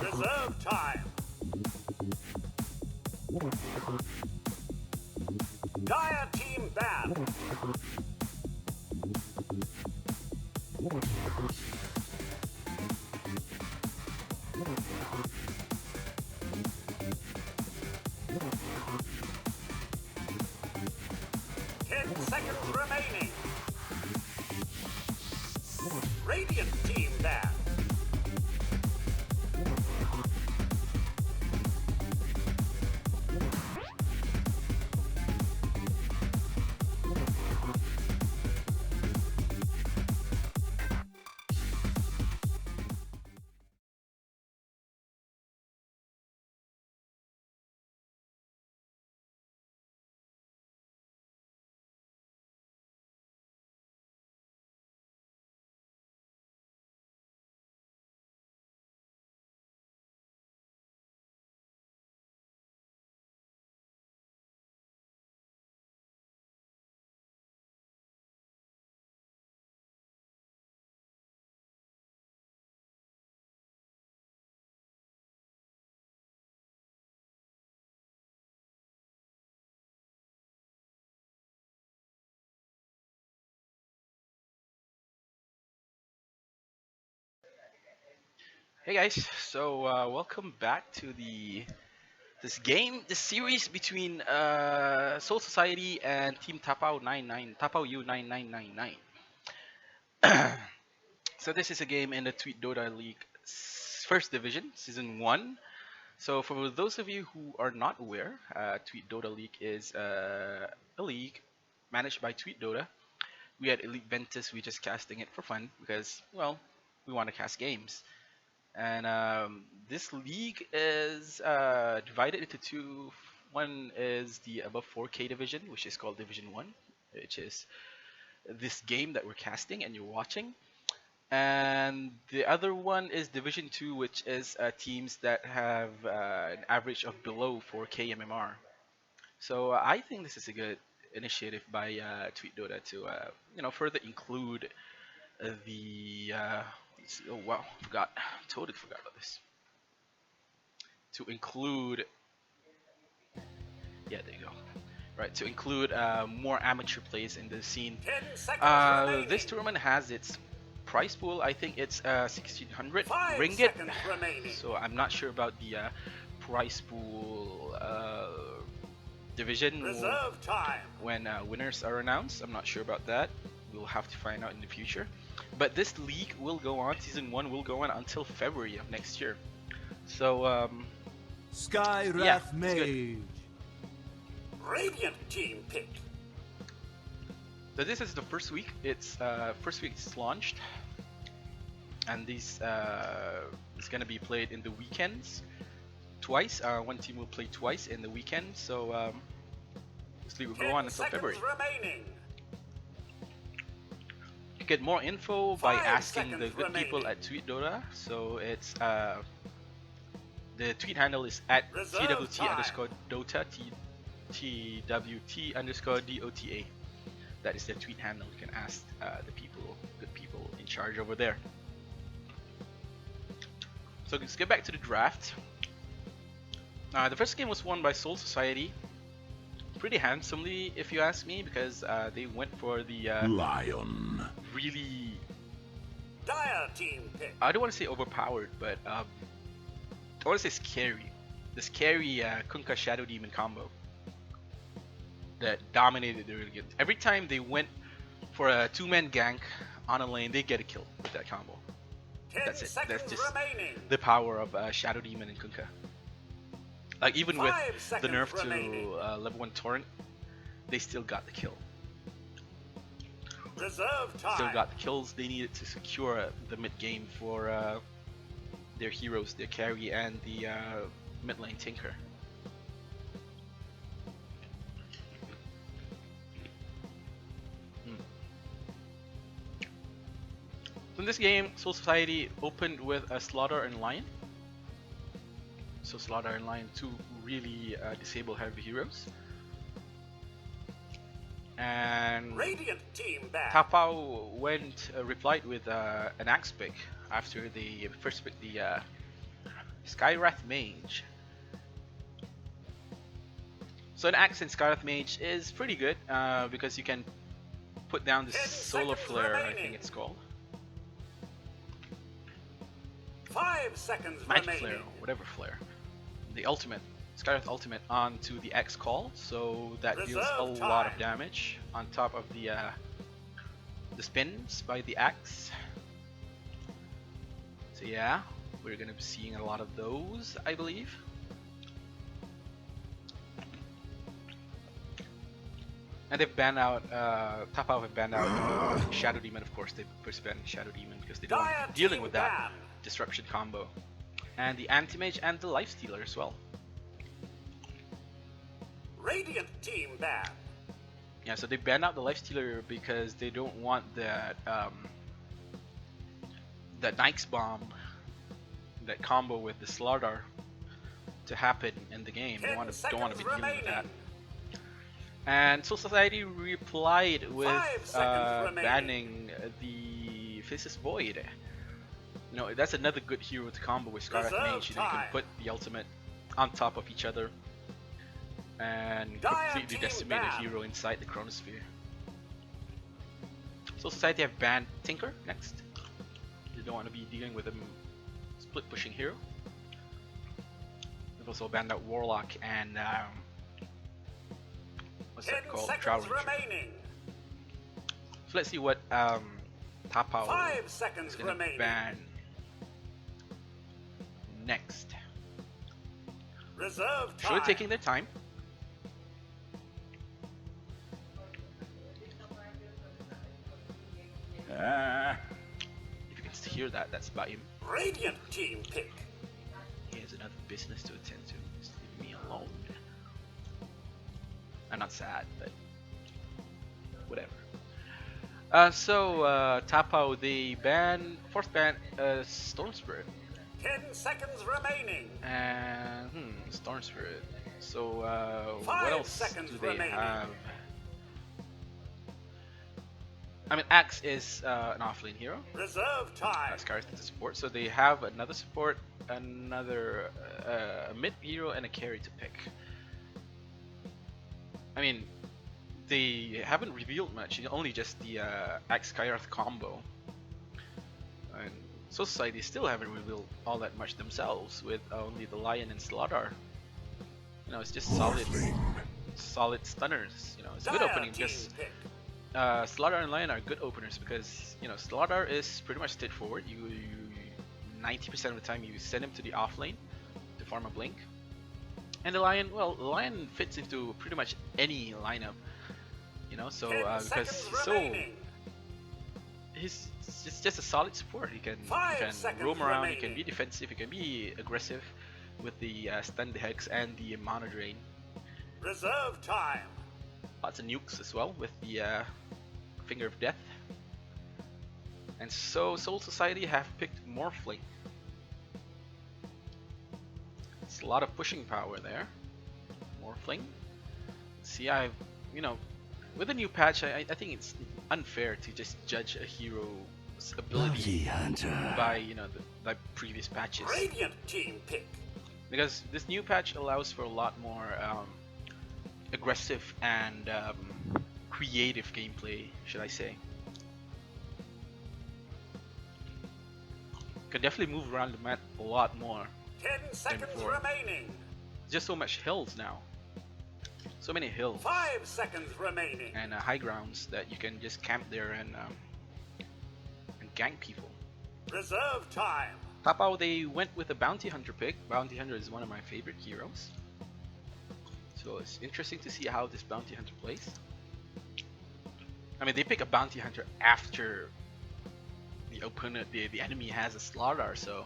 Reserve time. Gaia Team Band. Seconds remaining. Radiant Team Band. Hey guys, so welcome back to this series between Soul Society and Team Tapau 99 Tapau U 9999. So this is a game in the Tweet Dota League First Division, Season 1. So for those of you who are not aware, Tweet Dota League is a league managed by Tweet Dota we had Elite Ventus. We just casting it for fun because, well, we want to cast games. And this league is divided into two. One is the above 4K division, which is called Division 1, which is this game that we're casting and you're watching. And the other one is Division 2, which is teams that have an average of below 4K MMR. So I think this is a good initiative by Tweet Dota to further include the oh wow, totally forgot about this. To include, yeah, there you go. Right, to include more amateur plays in the scene. 10 seconds remaining. This tournament has its prize pool. I think it's 1,600 5 ringgit. seconds remaining. So I'm not sure about the prize pool division Reserve time. when winners are announced. I'm not sure about that. We'll have to find out in the future. But this league will go on. Season 1 will go on until February of next year. So Sky yeah, Wrath it's good. Mage. Radiant team pick. So this is the first week. It's first week it's launched, and these is gonna be played in the weekends twice. One team will play twice in the weekend. So this league will go 10 on until seconds February. remaining. You get more info by 5 asking the seconds good people remaining. at Tweet Dota. So it's the tweet handle is at Reserve TWT_Dota, TWT_DOTA. That is their tweet handle. You can ask the good people in charge over there. So let's get back to the draft. The first game was won by Soul Society, pretty handsomely, if you ask me, because they went for the Lion. really, Dire team pick. I don't want to say overpowered, but I want to say scary. The scary Kunkka Shadow Demon combo that dominated the early game. Every time they went for a two-man gank on a lane, they get a kill with that combo. 10 That's it. seconds That's just remaining. the power of Shadow Demon and Kunkka. Like even with 5 the seconds nerf remaining. to level 1 Torrent, they still got the kill. Reserve time. Still got the kills they needed to secure the mid game for their heroes, their carry, and the mid lane Tinker. So in this game, Soul Society opened with a Slaughter and Lion. So Slaughter and Lion, two really disable heavy heroes. And Radiant team back. Tapau replied with an axe pick after they first picked the Skywrath Mage. So an axe in Skywrath Mage is pretty good because you can put down this 10 Solar seconds Flare, I remaining. think it's called. 5 seconds Magic remaining. Flare, whatever flare. The ultimate, Skywrath ultimate onto the X call, so that deals a Reserve lot of time. damage on top of the spins by the axe. So yeah, we're gonna be seeing a lot of those, I believe. And they've banned out, Tapau have banned out Shadow Demon, of course. They first banned Shadow Demon because they don't want Dire to be dealing team with that banned. disruption combo. And the Anti-Mage and the Lifestealer as well. Radiant team back. Yeah, so they banned out the Lifestealer because they don't want that that Nike's Bomb, that combo with the Slardar to happen in the game. They 10 don't want to seconds be dealing with that. remaining. And Soul Society replied with 5 seconds remaining. banning the Physis Void. You know, that's another good hero to combo with Skywrath Reserve Mage. You know, you can time. put the ultimate on top of each other and Dire completely team decimate a banned. hero inside the Chronosphere. Soul Society have banned Tinker next. They don't want to be dealing with a split pushing hero. They've also banned out Warlock and what's 10 that called? seconds Drow Ranger. remaining. So let's see what Tapau 5 is seconds gonna remaining. ban next. Reserve time. Surely taking their time. If you can still hear that, that's about him. Radiant team pick. He has another business to attend to. Just leave me alone. I'm not sad, but whatever. Tapau, the fourth ban, Storm Spirit. 10 seconds remaining. And Storm Spirit. So what 5 else seconds do they remaining. have? I mean, Axe is an offlane hero. Reserve time. Scar's the support, so they have another support, another a mid hero, and a carry to pick. I mean, they haven't revealed much. Only just the Axe Skyrth combo. And Society still haven't revealed all that much themselves, with only the Lion and Slardar. You know, it's just solid stunners. You know, it's a good opening because Slardar and Lion are good openers because, you know, Slardar is pretty much straightforward. You 90% of the time you send him to the offlane to farm a blink, and the Lion, well, the Lion fits into pretty much any lineup. You know, so because he's just a solid support. He can roam around, he can be defensive, he can be aggressive with the stun hex and the mana drain. Reserve time. Lots of nukes as well with the Finger of Death. And so Soul Society have picked Morphling. It's a lot of pushing power there. Morphling. See, you know, with a new patch, I think it's unfair to just judge a hero's ability by, you know, by previous patches. Radiant team pick. Because this new patch allows for a lot more aggressive and creative gameplay, should I say. You can definitely move around the map a lot more. 10 seconds remaining. Just so much hills now. So many hills. 5 seconds remaining. And high grounds that you can just camp there and gank people. Reserve time. Tapau, they went with a Bounty Hunter pick. Bounty Hunter is one of my favorite heroes. So it's interesting to see how this Bounty Hunter plays. I mean, they pick a Bounty Hunter after the opponent, the enemy has a Slardar, so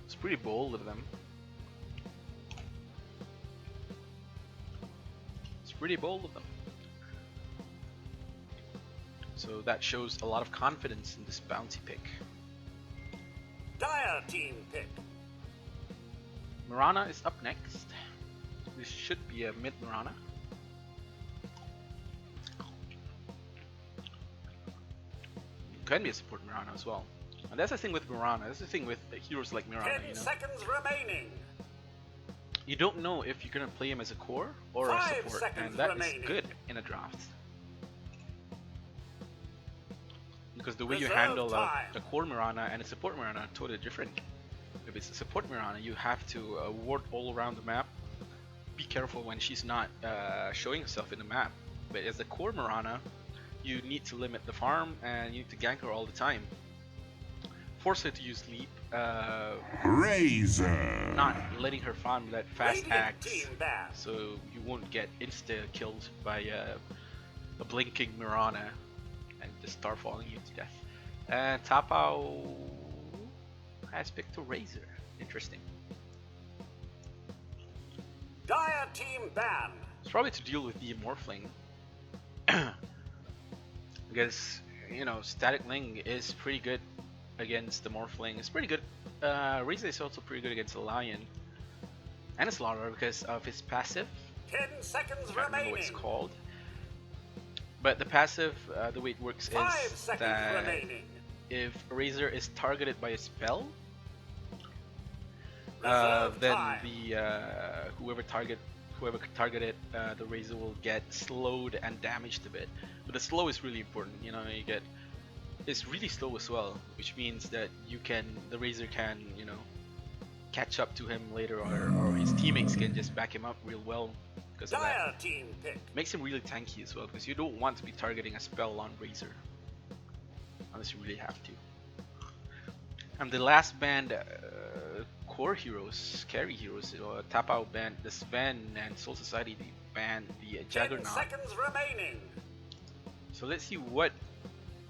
it's pretty bold of them. It's pretty bold of them. So that shows a lot of confidence in this Bounty pick. Dire team pick. Mirana is up next. This should be a mid Mirana. Can be a support Mirana as well. And that's the thing with Mirana. That's the thing with heroes like Mirana. 10 You know? seconds remaining. You don't know if you're gonna play him as a core or 5 a support, seconds and that remaining. is good in a draft. Because the way you Reserve handle time. a core Mirana and a support Mirana are totally different. If it's a support Mirana, you have to ward all around the map. Be careful when she's not showing herself in the map. But as a core Mirana, you need to limit the farm and you need to gank her all the time. Force her to use leap. Razor. Not letting her farm that fast Radiant axe, team back. so you won't get insta killed by a blinking Mirana and just start falling you to death. And Tapau has picked a Razor. Interesting. Dire team ban. It's probably to deal with the Morphling. Because, you know, Static Ling is pretty good against the Morphling. It's pretty good. Razor is also pretty good against the Lion and a Slaughter because of his passive. 10 seconds I can't remember remaining. what it's called. But the passive, the way it works 5 is seconds that remaining. if Razor is targeted by a spell, Reserve then time. the whoever targeted the Razor will get slowed and damaged a bit. But the slow is really important. You know, it's really slow as well, which means that the Razor can, you know, catch up to him later, or his teammates can just back him up real well because of that. Dire team pick. Makes him really tanky as well, because you don't want to be targeting a spell on Razor unless you really have to. And the last band, core heroes, carry heroes, Tapau banned the Sven, and Soul Society banned the 10 Juggernaut. seconds remaining. So let's see what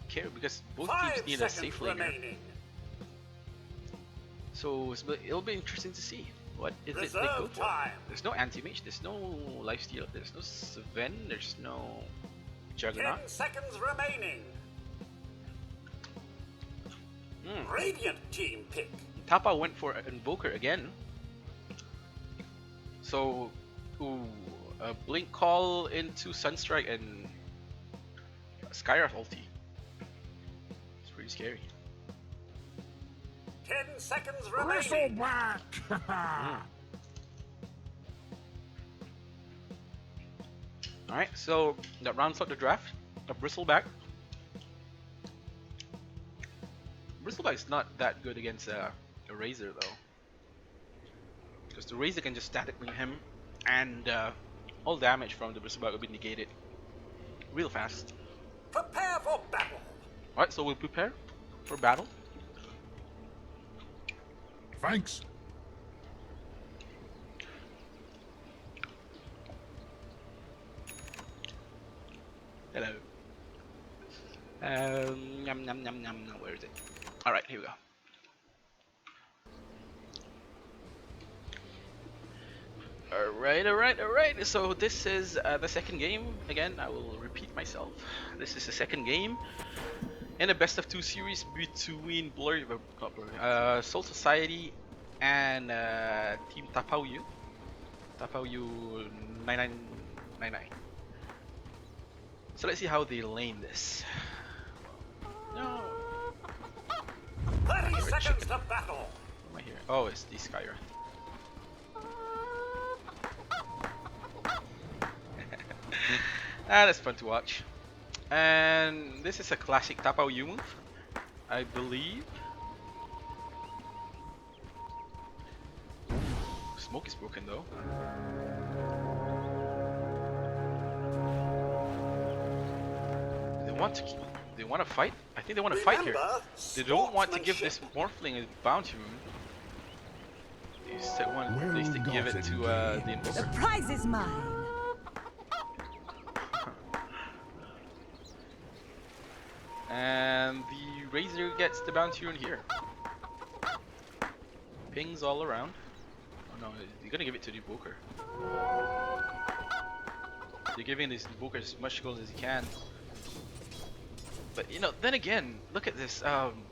care because both 5 teams need a seconds safe laner. remaining. So it'll be interesting to see what is it they go Reserve for. time. There's no anti-mage, there's no lifesteal, there's no Sven, there's no 10 Juggernaut. seconds remaining. Radiant team pick. Tapau went for Invoker again. So, a Blink Call into Sunstrike and Skywrath ulti. It's pretty scary. 10 seconds remaining. Back! Alright, so that rounds out the draft. A Bristleback. Bristleback's not that good against a Razor though. Because the Razor can just statically him and all damage from the Bristleback will be negated real fast. Prepare for battle. Alright, so we'll prepare for battle. Thanks. Hello. Yum yum yum yum. Where is it? Alright, here we go. Alright. So this is the second game. Again, I will repeat myself. This is the second game in a best of 2 series between Soul Society and Team Tapau. Tapau 9999. So let's see how they lane this. No. 30 seconds to battle. What am I here? Oh, it's the Skywrath. That's fun to watch. And this is a classic Tapau U move, I believe. Smoke is broken though. They want to fight? I think they want to fight here. They don't want to give this Morphling a bounty room. They still give it to the Invoker. The prize is mine. And the Razor gets the bounty rune here. Pings all around. Oh no, you're gonna give it to the Invoker. You're giving this Invoker as much gold as you can. But you know, then again, look at this.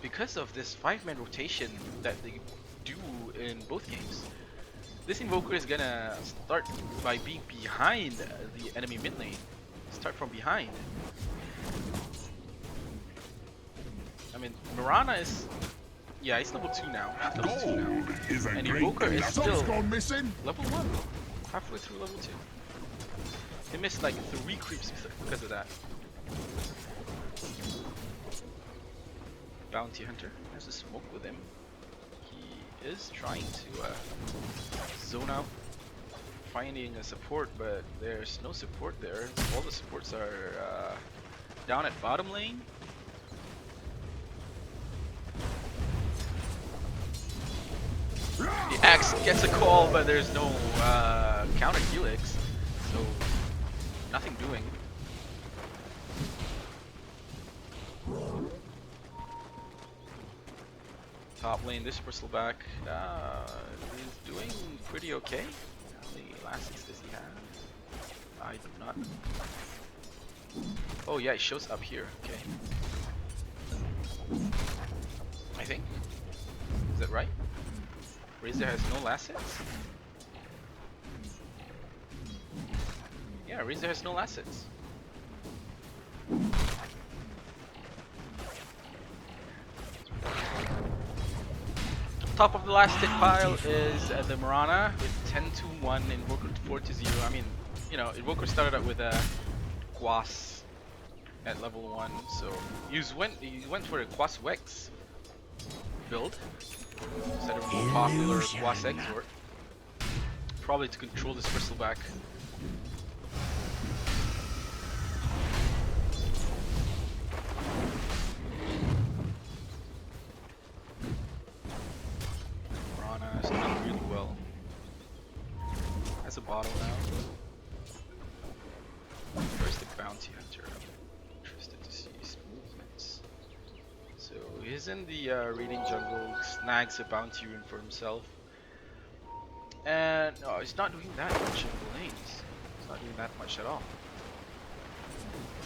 Because of this 5-man rotation that they do in both games, this Invoker is gonna start by being behind the enemy mid lane. Start from behind. I mean, Mirana is, yeah, he's level 2 now. Level 2 now. Is a And great Invoker thing. is still gone missing. level 1, halfway through level 2. He missed like 3 creeps because of that. Bounty Hunter has a smoke with him. He is trying to zone out, finding a support, but there's no support there. All the supports are down at bottom lane. The Axe gets a call, but there's no counter Helix, so nothing doing. Top lane, this Bristleback is doing pretty okay. How many lassies does he have? I do not. Oh yeah, it shows up here. Okay. I think. Is that right? Razor has no assets? Yeah, Razor has no assets. Top of the last hit pile is the Mirana with 10-1, Invoker 4-0. I mean, you know, Invoker started out with a Quas at level 1, so he went for a Quas Wex build instead of a more popular Quas Exort, probably to control this Bristleback. Mirana is doing really well. Has a bottle now. Where's the Bounty Hunter? I'm interested to see his movements. pushes in the raiding jungle, snags a bounty rune for himself. And no, he's not doing that much in the lanes. He's not doing that much at all.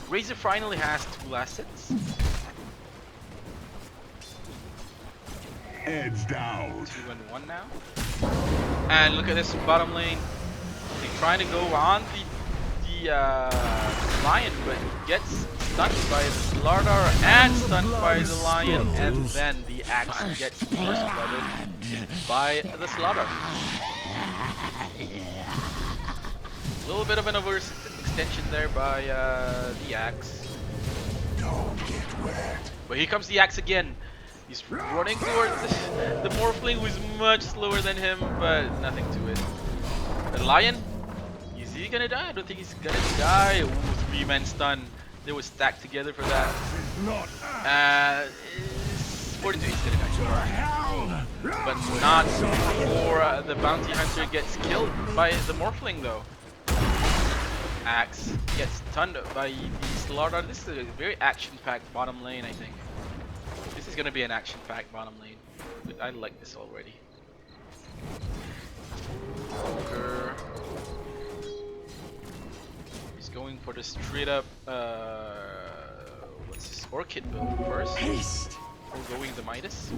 Razor finally has 2 assets. Heads down. 2 and 1 now. And look at this bottom lane. They're trying to go on the lion, but he gets stunned by the Slardar and stunned by the lion, and then the axe gets first blooded by the Slardar. A little bit of an overextension there by the axe. But here comes the axe again. He's running towards the Morphling, who is much slower than him, but nothing to it. The lion, is he gonna die? I don't think he's gonna die. Ooh, 3-man stun. They were stacked together for that. 42, he's gonna die. But not before the bounty hunter gets killed by the Morphling though. Axe gets stunned by the Slardar. This is a very action-packed bottom lane, I think. This is gonna be an action-packed bottom lane. But I like this already. Joker. He's going for the straight-up what's this? Orchid build first. Haste. We're going the Midas.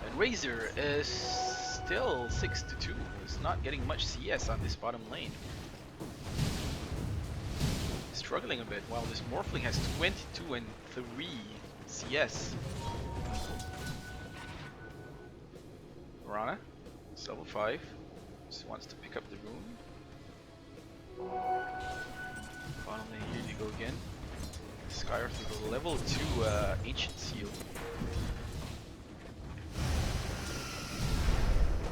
And Razor is still 6-2. He's not getting much CS on this bottom lane. Struggling a bit, while this Morphling has 22 and 3 CS. Rana, it's level 5. Just wants to pick up the rune. Bottom lane, here you go again. Skyrth with a level 2 Ancient Seal.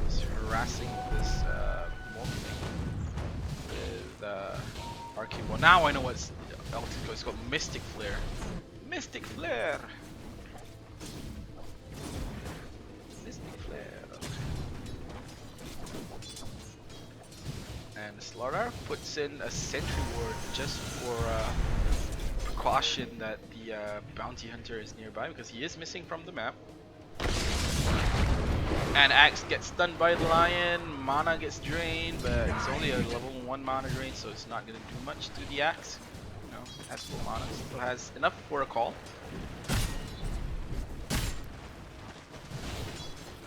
He's harassing this Morphling with Arcane. Well, now I know what's it's called Mystic Flare. Mystic Flare! Mystic Flare. And Slardar puts in a sentry ward just for precaution that the bounty hunter is nearby, because he is missing from the map. And Axe gets stunned by the lion, mana gets drained, but it's only a level 1 mana drain, so it's not going to do much to the Axe. You know, it has full mana, still has enough for a call.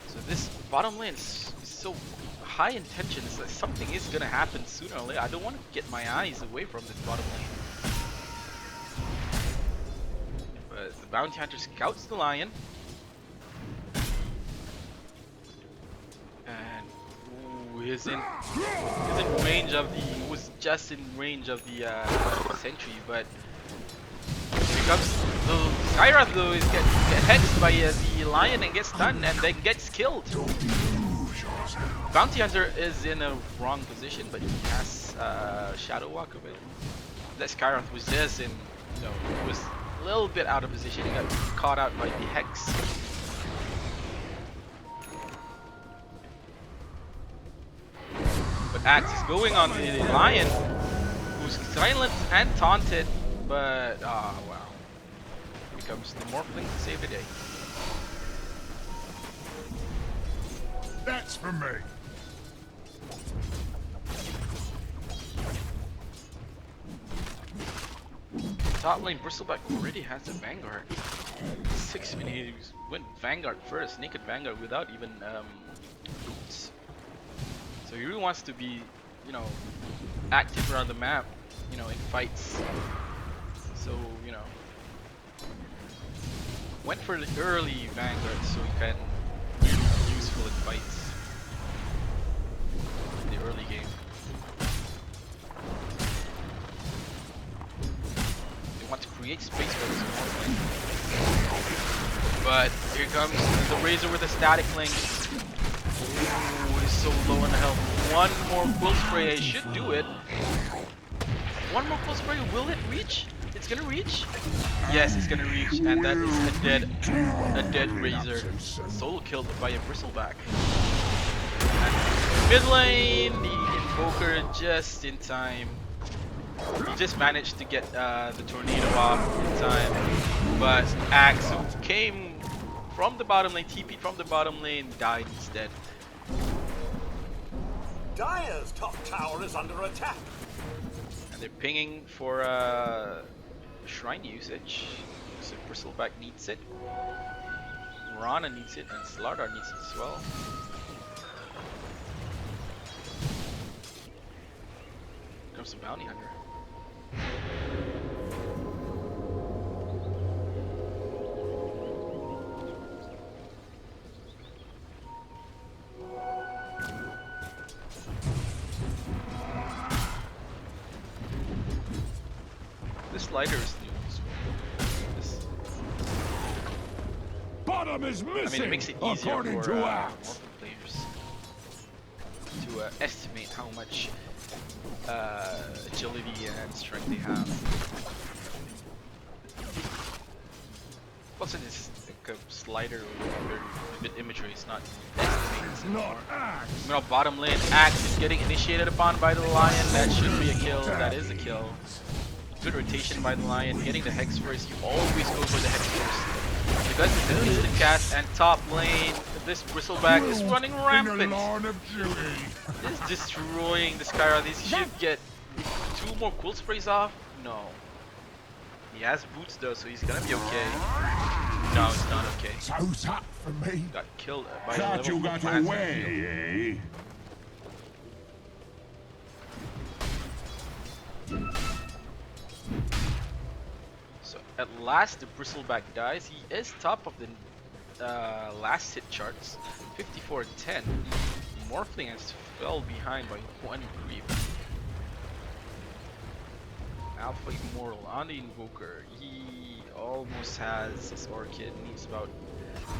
So this bottom lane is so high in tension, it's like something is going to happen sooner or later. I don't want to get my eyes away from this bottom lane. But the bounty hunter scouts the lion. And is in range of the was just in range of the sentry, but here comes the Skyreth though is get hexed by the lion and gets stunned and then gets killed. Bounty hunter is in a wrong position, but he has Shadow Walk available. That Skyreth was just in, you know, was a little bit out of position. He got caught out by the hex. But Axe is going on the lion, who's silenced and taunted, but wow. Here comes the Morphling to save the day. That's for me. Top lane Bristleback already has a Vanguard. 6 minutes, he went Vanguard first, naked Vanguard without even boots. So he really wants to be, you know, active around the map, you know, in fights. So, you know, went for the early Vanguard so he can be useful in fights in the early game. They want to create space for this Morphling. But here comes the Razor with a static link. Ooh, he's so low on health. One more Quill Spray should do it. One more Quill Spray, will it reach? It's gonna reach? Yes, it's gonna reach, and that is a dead Razor. Solo killed by a Bristleback. And mid lane, the Invoker just in time. He just managed to get the tornado off in time, but Axe, who came from the bottom lane, TP'd from the bottom lane, died instead. Dire's top tower is under attack. And they're pinging for shrine usage. So Bristleback needs it. Rana needs it, and Slardar needs it as well. Here comes the bounty hunter. This lighter is new. This, Bottom is I mean, missing. it makes it easier according for to Axe. Morphin players to estimate how much agility and strength they have. Plus, it is like a slider or a bit imagery. It's not estimated. It's Not Axe. Now, bottom lane, Axe is getting initiated upon by the Lion. That should be a kill. That is a kill. Good rotation by the Lion. Getting the Hex first. You always go for the Hex first. Because it's an instant cast and top lane, this Bristleback is running In a rampant. line of duty. Is destroying the Skyra. These should get 2 more cool sprays off. No. He has boots though, so he's gonna be okay. No, it's not okay. So's up for me. Got killed by a Thought level you 4 got plant. away, eh? So at last the Bristleback dies. He is top of the last hit charts, 54-10. Morphling has fell behind by 1 creep. Alpha Immortal on the Invoker. He almost has his Orchid. Needs about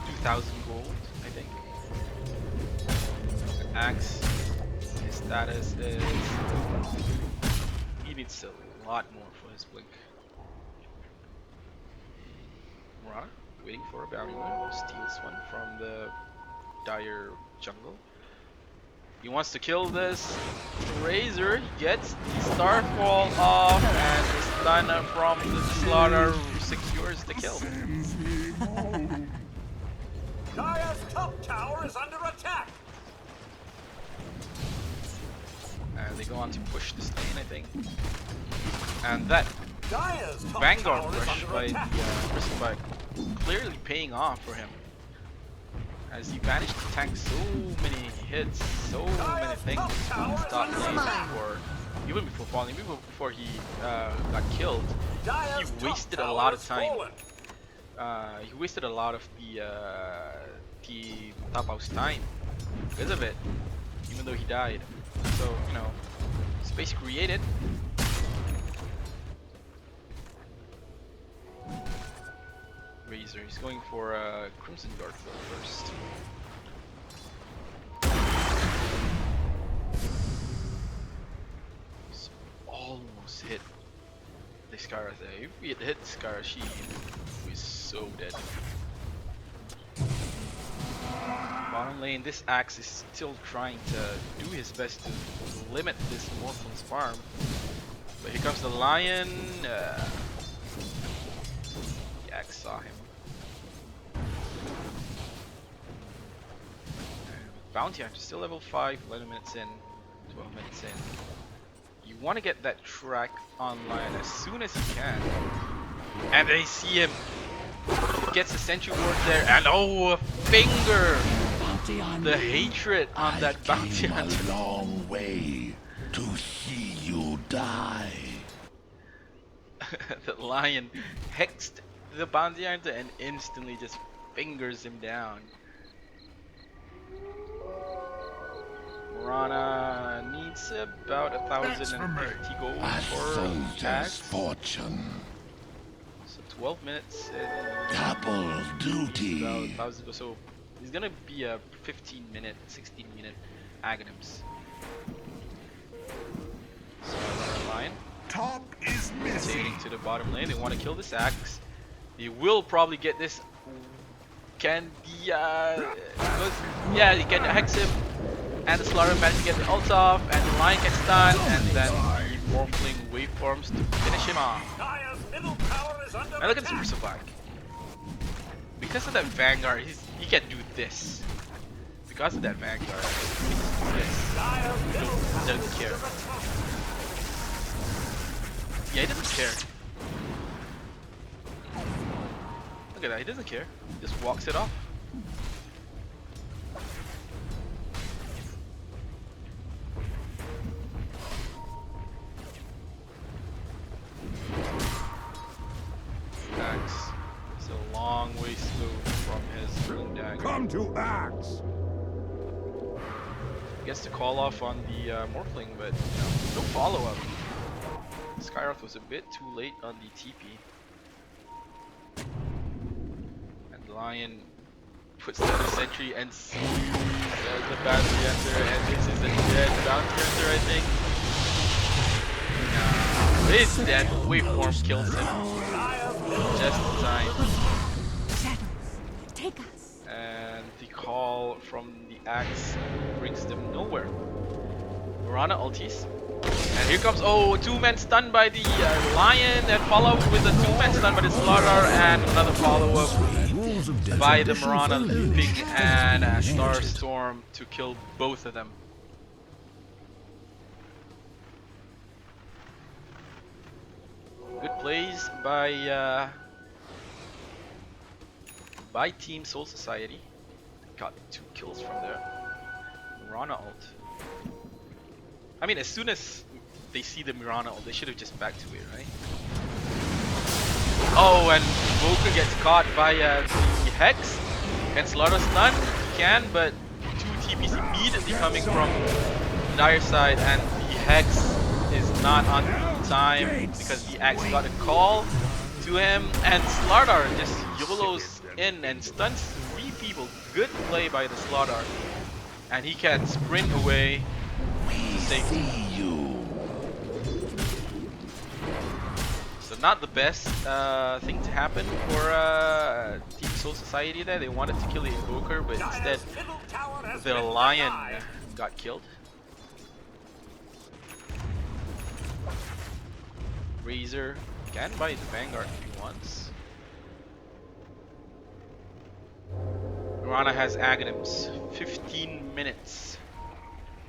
2,000 gold, I think. Axe, his status is he needs a lot more for his blink. Ra, waiting for a bounty one, steals one from the dire jungle. He wants to kill this Razor, he gets the Starfall off, and the stun from the Slaughter secures the kill. Dire's top tower is under attack. And they go on to push this lane, I think. And that Dire's top Vanguard tower is rush under by attack. the Bristleback clearly paying off for him. As he managed to tank so many hits, so many things on his top lane before, even before falling, even before he got killed. Dire's He top wasted a tower lot of is time. fallen. He wasted a lot of the Tapau's time because of it, even though he died. So, you know, space created. Razor, he's going for Crimson Guard first. He's almost hit the Skyra there. If he had hit Skyra, she was so dead. Bottom lane, this Axe is still trying to do his best to limit this Morphling's farm. But here comes the Lion. The Axe saw him. Bounty Hunter still level 5, 11 minutes in, 12 minutes in. You want to get that track online as soon as you can. And they see him. He gets a Sentry Ward there, and oh, a finger! The hatred on that Bounty Hunter. A long way to see you die. The Lion hexed the Bounty Hunter and instantly just fingers him down. Rana needs about 1,050 gold A for soldier's Axe. fortune. So 12 minutes and Double duty. about 1,000. So he's gonna be a 15-minute, 16-minute Aghanims. So another Lion Top is missing. rotating to the bottom lane. They want to kill this Axe. They will probably get this. Can the yeah, he can hex him. And the Slaughter managed to get the ult off, and the Lion gets stunned, and then the Morphling waveform forms to finish him off. Dire's middle tower is under And look at this attack. Bristle Black. Because of that Vanguard, he can do this. Because of that Vanguard, he can do this. Dire's middle He tower doesn't care. is under attack. Yeah, he doesn't care. Look at that, he doesn't care. He just walks it off. Axe. It's a long ways to go from his Rune Dagger. Come to axe. Gets to call off on the Morphling, but no follow-up. Skyroth was a bit too late on the TP. And Lion puts down a sentry and sees the bounty hunter, and this is a dead bounty hunter, I think. No, it's dead. Waveform kills him. Just in time. Shadows, take us. And the call from the axe brings them nowhere. Mirana ultis. And here comes, oh, 2-man stun by the Lion, and follow up with a 2-man stun by the Slaughter, and another follow-up by the Mirana looping and Starstorm to kill both of them. Good plays by Team Soul Society. Got 2 kills from there. Mirana ult. I mean, as soon as they see the Mirana ult, they should have just backed to it, right? Oh, and Voka gets caught by the Hex. Can Slaughter stun? He can, but 2 TPs immediately coming from the dire side, and the Hex is not on time because the Axe got a call to him, and Slardar just YOLOs in and stuns 3 people. Good play by the Slardar, and he can sprint away to safety. So not the best thing to happen for Team Soul Society there. They wanted to kill the Invoker, but instead Dire's middle tower has the been Lion denied. got killed. Razor can buy the Vanguard if he wants. Mirana has Aghanims, 15 minutes.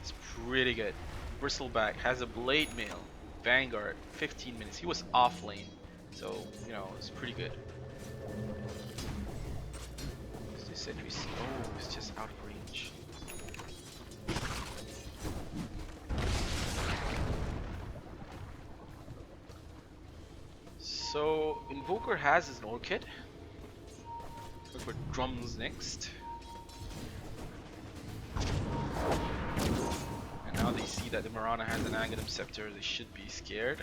It's pretty good. Bristleback has a Blade Mail, Vanguard, 15 minutes. He was off lane, so you know it's pretty good. What's this sentry? Oh, it's just out of range. So Invoker has his Orchid. Look for drums next. And now they see that the Mirana has an Aghanim Scepter, they should be scared.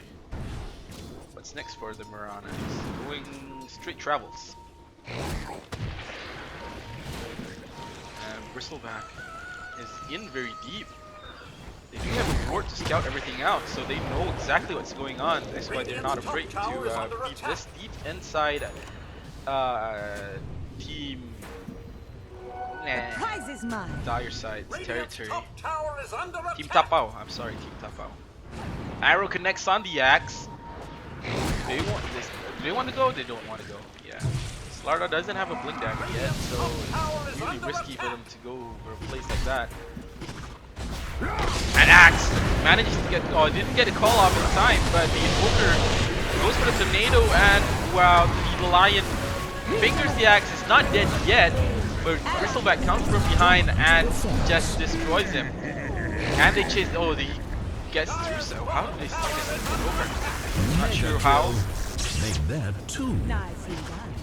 What's next for the Mirana? He's going straight travels. And Bristleback is in very deep. They do have a ward to scout everything out, so they know exactly what's going on. That's why they're not afraid to be this deep inside Team Prize is mine. Dire Side's Radiant's territory. top tower is under Team attack. Tapau. I'm sorry, Team Tapau. Arrow connects on the axe. Do they want to go? They don't want to go. Yeah. Slarda doesn't have a blink dagger yet, so it's really risky for them to go for a place like that. And Axe manages to get, oh, didn't get a call off in time, but the Invoker goes for the tornado, and wow, the Lion fingers the Axe. It's not dead yet, but Bristleback comes from behind and just destroys him. And they chase, oh, he gets through, so how did they see this as Invoker? Not sure how. Make that 2. Nicely done.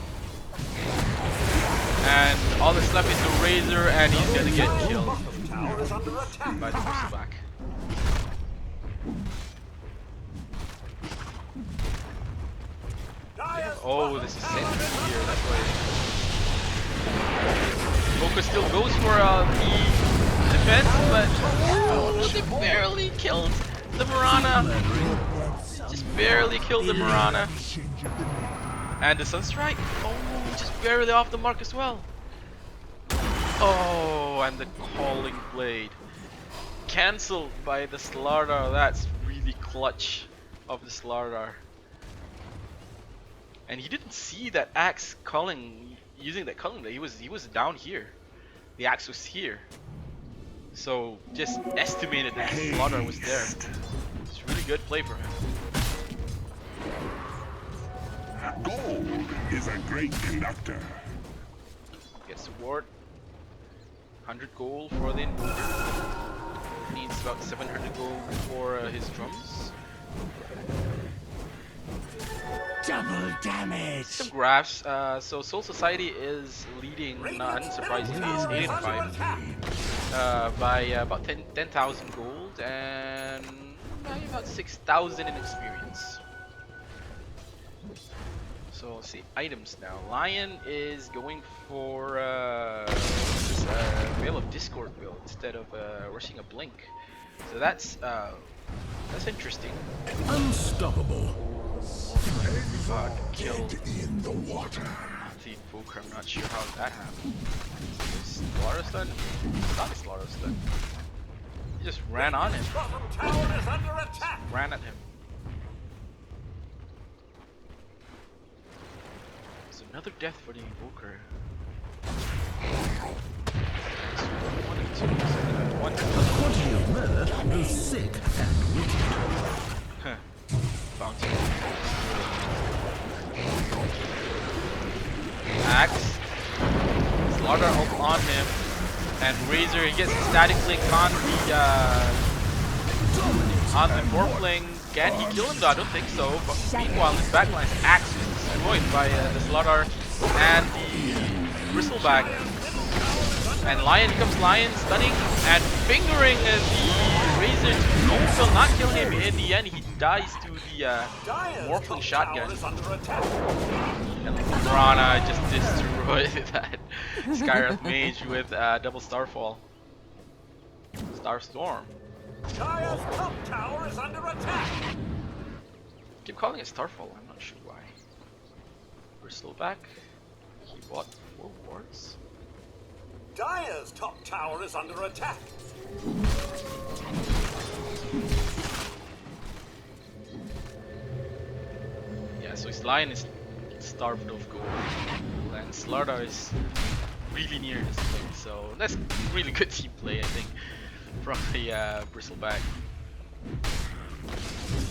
And all that's left is the Razor, and he's gonna get killed Tower is under attack. by the Bristleback. Dire's Oh, this is sentry here, that's why. Boca still goes for the defense, but oh, they barely killed the Mirana. Just barely killed the Mirana. And the Sunstrike, oh, just barely off the mark as well. Oh, and the Calling Blade. Cancelled by the Slardar, that's really clutch of the Slardar. And he didn't see that axe culling, using that culling blade. He was down here. The axe was here. So just estimated that the Slardar was there. It's really good play for him. Gold is a great conductor. Gets the ward. 100 gold for the invoker. Needs about 700 gold for his drums. Double damage. Some graphs. So Soul Society is leading, not unsurprisingly, is 8 and 5 by about 10,000 gold and about 6,000 in experience. So let's see items now. Lion is going for this Veil of Discord build instead of rushing a blink. So that's interesting. Unstoppable. God, killed In the water. the invoker. I'm not sure how that happened. Is Slaughter stun? It's not a Slaughter stun. He just ran on him. Bottom tower is under attack. Ran at him. So another death for the invoker. One and two. So one. Quantity of murder is sick and wicked. Bounty. Axe. Slaughter up on him. And Razor, he gets a static link on the Morphling. Can he kill him though? I don't think so. But meanwhile, his backline's axe is destroyed by the Slaughter and the Bristleback. And Lion, here comes Lion, stunning and fingering the Razor to also not kill him. In the end, he dies to the Morphling shotgun. And Piranha just destroyed that Skywrath Mage with double Starfall. Starstorm. Dire's top tower is under attack. Keep calling it Starfall, I'm not sure why. Bristleback. He bought 4 wards. Dire's top tower is under attack. Yeah, so his Lion is starved of gold. And Slardar is really near his thing, so that's really good team play, I think, from the Bristleback.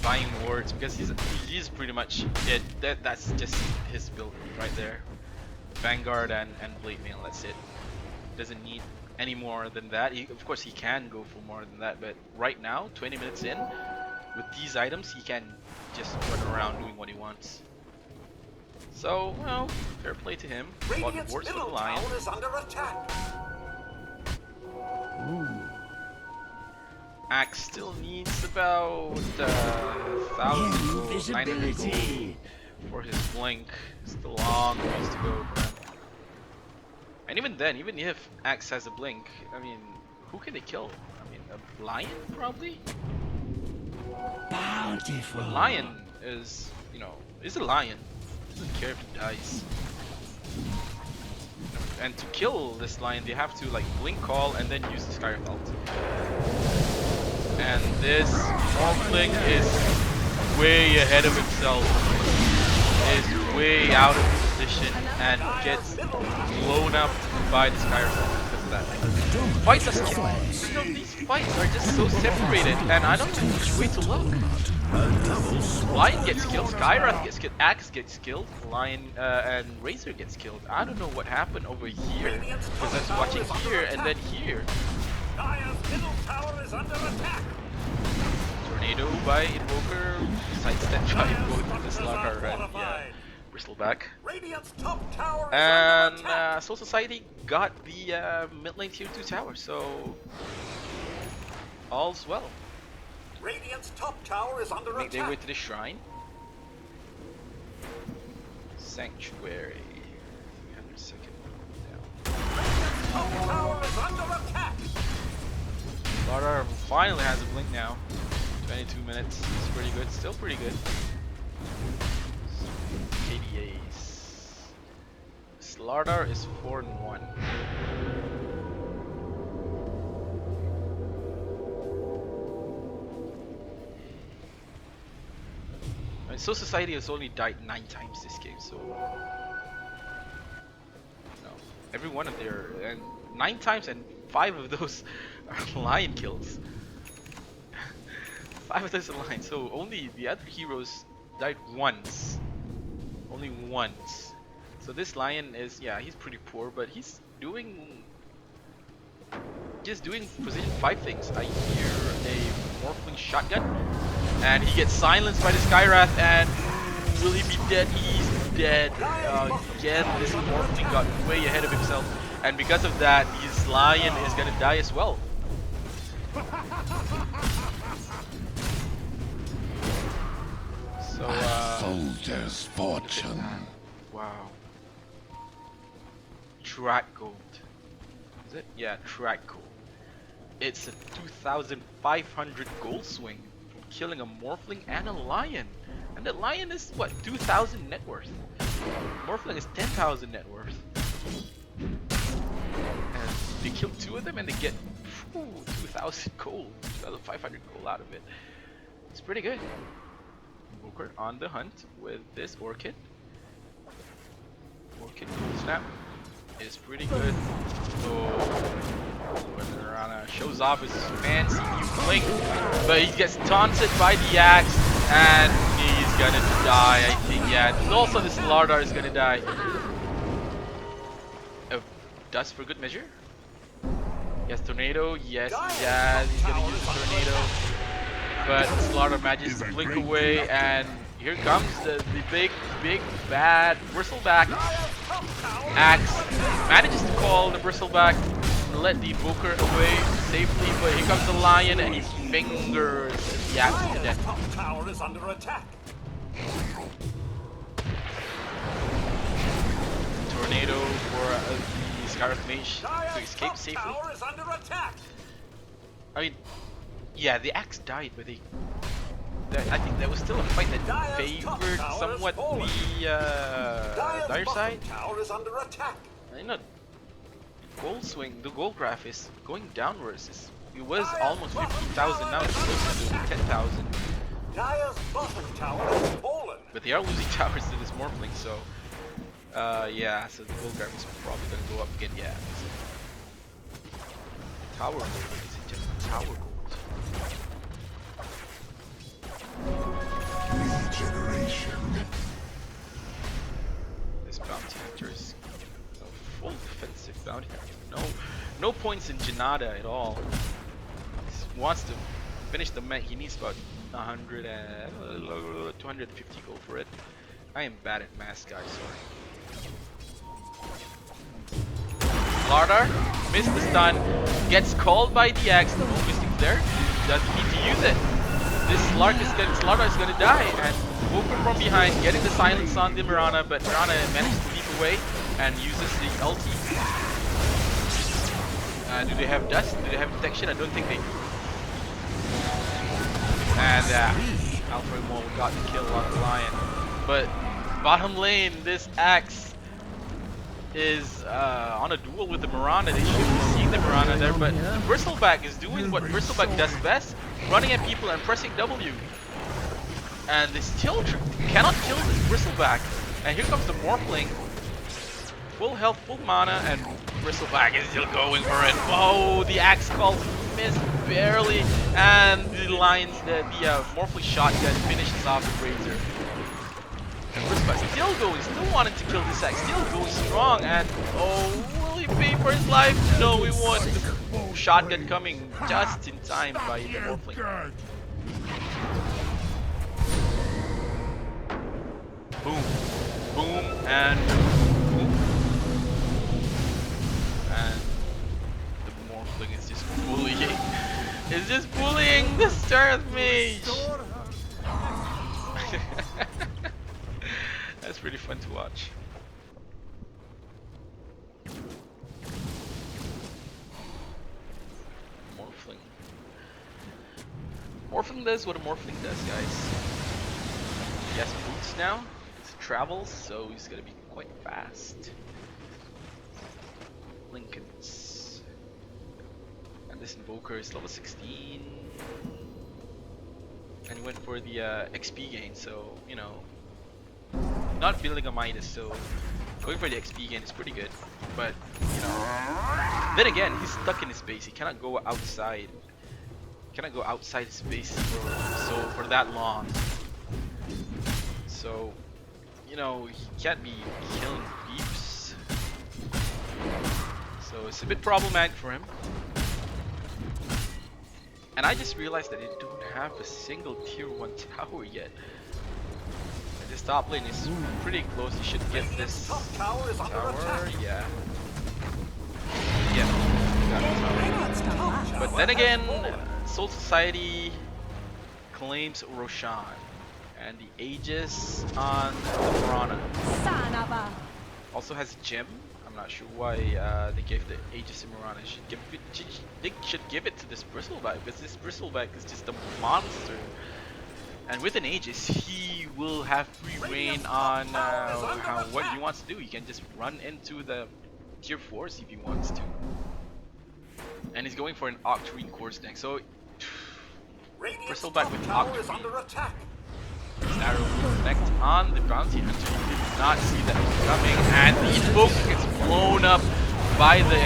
Buying wards because he's pretty much it. That's just his build right there. Vanguard and Blade Mail, that's it. Doesn't need any more than that. Of course he can go for more than that, but right now, 20 minutes in, with these items, he can just run around doing what he wants. So, well, fair play to him. Bought Radiant's wards for the middle Lion. tower is under attack. Axe still needs about 1,000 gold, 900 gold for his blink. Still a long ways to go for him. And even then, even if Axe has a blink, I mean, who can they kill? I mean, a lion probably? Bountiful. But lion is, you know, is a lion. Doesn't care if he dies. And to kill this lion, they have to like blink call and then use the Skywrath ult. And this Morphling is way ahead of himself. Is way out of position and gets blown up by the Skywrath ult because of that. Fights are, you know, these fights are just so separated, and I don't know which way to look. Lion gets killed, Skywrath gets killed, Axe gets killed, Lion and Razor gets killed. I don't know what happened over here because I was watching here and then here. Dire's middle tower is under attack. Tornado by Invoker, sidestep by both the Slugger and Bristleback. Radiant's top tower is And under attack. Soul Society got the mid lane tier 2 tower, so all's well. Radiant's top tower is under Make their way attack. to the shrine. Sanctuary. 302nd down. Top tower is under attack. Slardar finally has a blink now. 22 minutes. It's pretty good. Still pretty good. KDAs. Slardar is 4-1. So Society has only died 9 times this game, so no, every one of their and 9 times, and 5 of those are lion kills. 5 of those are lion, so only the other heroes died once, only once. So this lion is, yeah, he's pretty poor, but he's doing just doing position 5 things. I hear a Morphling shotgun, and he gets silenced by the Skywrath, and will he be dead? He's dead. Again, this Morphling got way ahead of himself, and because of that, his lion is gonna die as well. So, soldier's fortune. Wow. Track gold. Is it? Yeah, track gold. It's a 2,500 gold swing from killing a Morphling and a lion. And the lion is what, 2,000 net worth. Morphling is 10,000 net worth. And they kill 2 of them and they get 2,000 gold, 2,500 gold out of it. It's pretty good. Booker on the hunt with this Orchid. Orchid Gold Snap is pretty good. So when Mirana shows off his fancy new blink, but he gets taunted by the axe and he's gonna die, I think. Yeah, and also this Lardar is gonna die. Dust for good measure. Yes, Tornado. Yes, he's gonna use the Tornado. But Slaughter manages to blink away, and here comes the big bad bristleback. Axe manages to call the bristleback and let the Evoker away safely, but here comes the lion and he fingers the axe to death. Top tower is under attack. Tornado for the Scarlet Mage to escape safely. Tower is under attack. I mean, yeah, the axe died, but I think there was still a fight that favored somewhat the dire side. Tower is under attack. I know. Gold swing, the gold graph is going downwards. It was almost 15,000, now it's close to 10,000. Dire's bottom tower is fallen. But they are losing towers to this Morphling, so yeah, so the gold graph is probably gonna go up again. Yeah. Tower gold, ladies and gentlemen, tower gold. Regeneration. This bounty hunter is a full defensive bounty hunter. No points in Janada at all. He wants to finish the mech. He needs about 100 and 250 gold for it. I am bad at math, guys. Sorry. Lardar missed the stun. Gets called by the axe. No missing there. Doesn't need to use it. This Lardar is gonna die, and Wooper from behind, getting the silence on the Mirana, but Mirana manages to leap away and uses the ulti. Do they have dust? Do they have detection? I don't think they do. And Alfred Mole got the kill on the lion. But bottom lane, this axe is on a duel with the Mirana. They should be seeing the Mirana there, but the Bristleback is doing what Bristleback does best, running at people and pressing W. And they still cannot kill this Bristleback. And here comes the Morphling. Full health, full mana, and Bristleback is still going for it. Oh, the axe calls missed barely, and the Morphling shotgun finishes off the Razor. And Bristleback still going, still wanting to kill this axe, still going strong, and oh, will he pay for his life? No, he won't. The shotgun coming just in time by the Morphling. Boom, boom, and boom. And the Morphling is just bullying. It's just bullying the Starth Mage. That's pretty fun to watch. Morphling. Morphling does what a Morphling does, guys. He has boots now. He travels, so he's gonna be quite fast. Lincolns. And this Invoker is level 16. and he went for the XP gain. So you know, not building a Midas, so going for the XP gain is pretty good. But you know, then again, he's stuck in his base. He cannot go outside. He cannot go outside his base for that long. So you know, he can't be killing creeps. So it's a bit problematic for him. And I just realized that they don't have a single tier 1 tower yet. And this top lane is pretty close. You should get this tower. Yeah. Yeah. Got the tower. But then again, Soul Society claims Roshan. And the Aegis on the Piranha. Also has Gem. I'm not sure why they gave the Aegis to Mirana. They should give it to this Bristleback, because this Bristleback is just a monster. And with an Aegis, he will have free reign on what he wants to do. He can just run into the tier 4s if he wants to. And he's going for an Octarine course next. So Bristleback with Octarine. Arrow will connect on the bounty hunter. You did not see that coming, and the invoker gets blown up by the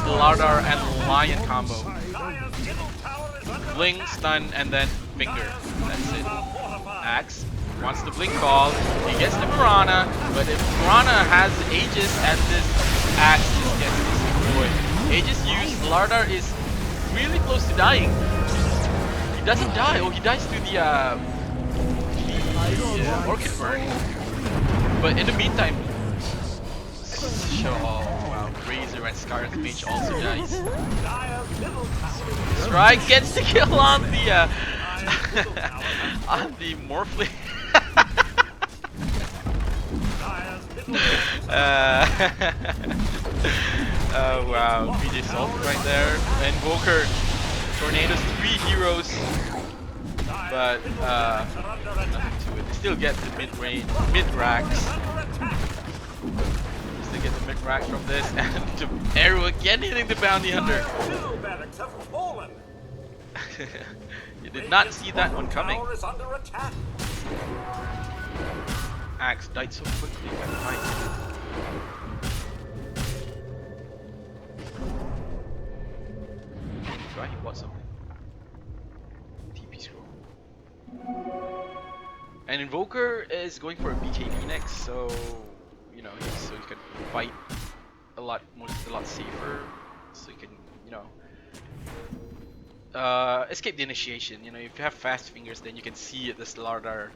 Slardar and Lion combo. Bling, stun, and then finger. That's it. Axe wants the blink call. He gets the Piranha, but if Piranha has Aegis and this Axe just gets destroyed. Aegis used, Slardar is really close to dying. He doesn't die. Oh, he dies to the Orchid Burn. But in the meantime, wow, Razor and Scarlet Mage also dies. Strike gets the kill on the on the Morphling. Oh wow, PJ Salt right there. Invoker tornadoes 3 heroes. But nothing to it. They still get the mid-racks. Still get the mid-racks from this, and the arrow again hitting the bounty hunter. You did not see that one coming. Axe died so quickly by the fight. Right, he bought something. TP scroll. And Invoker is going for a BKB next, so you know, so you can fight a lot safer. So you can, you know, escape the initiation. You know, if you have fast fingers, then you can see the Slardar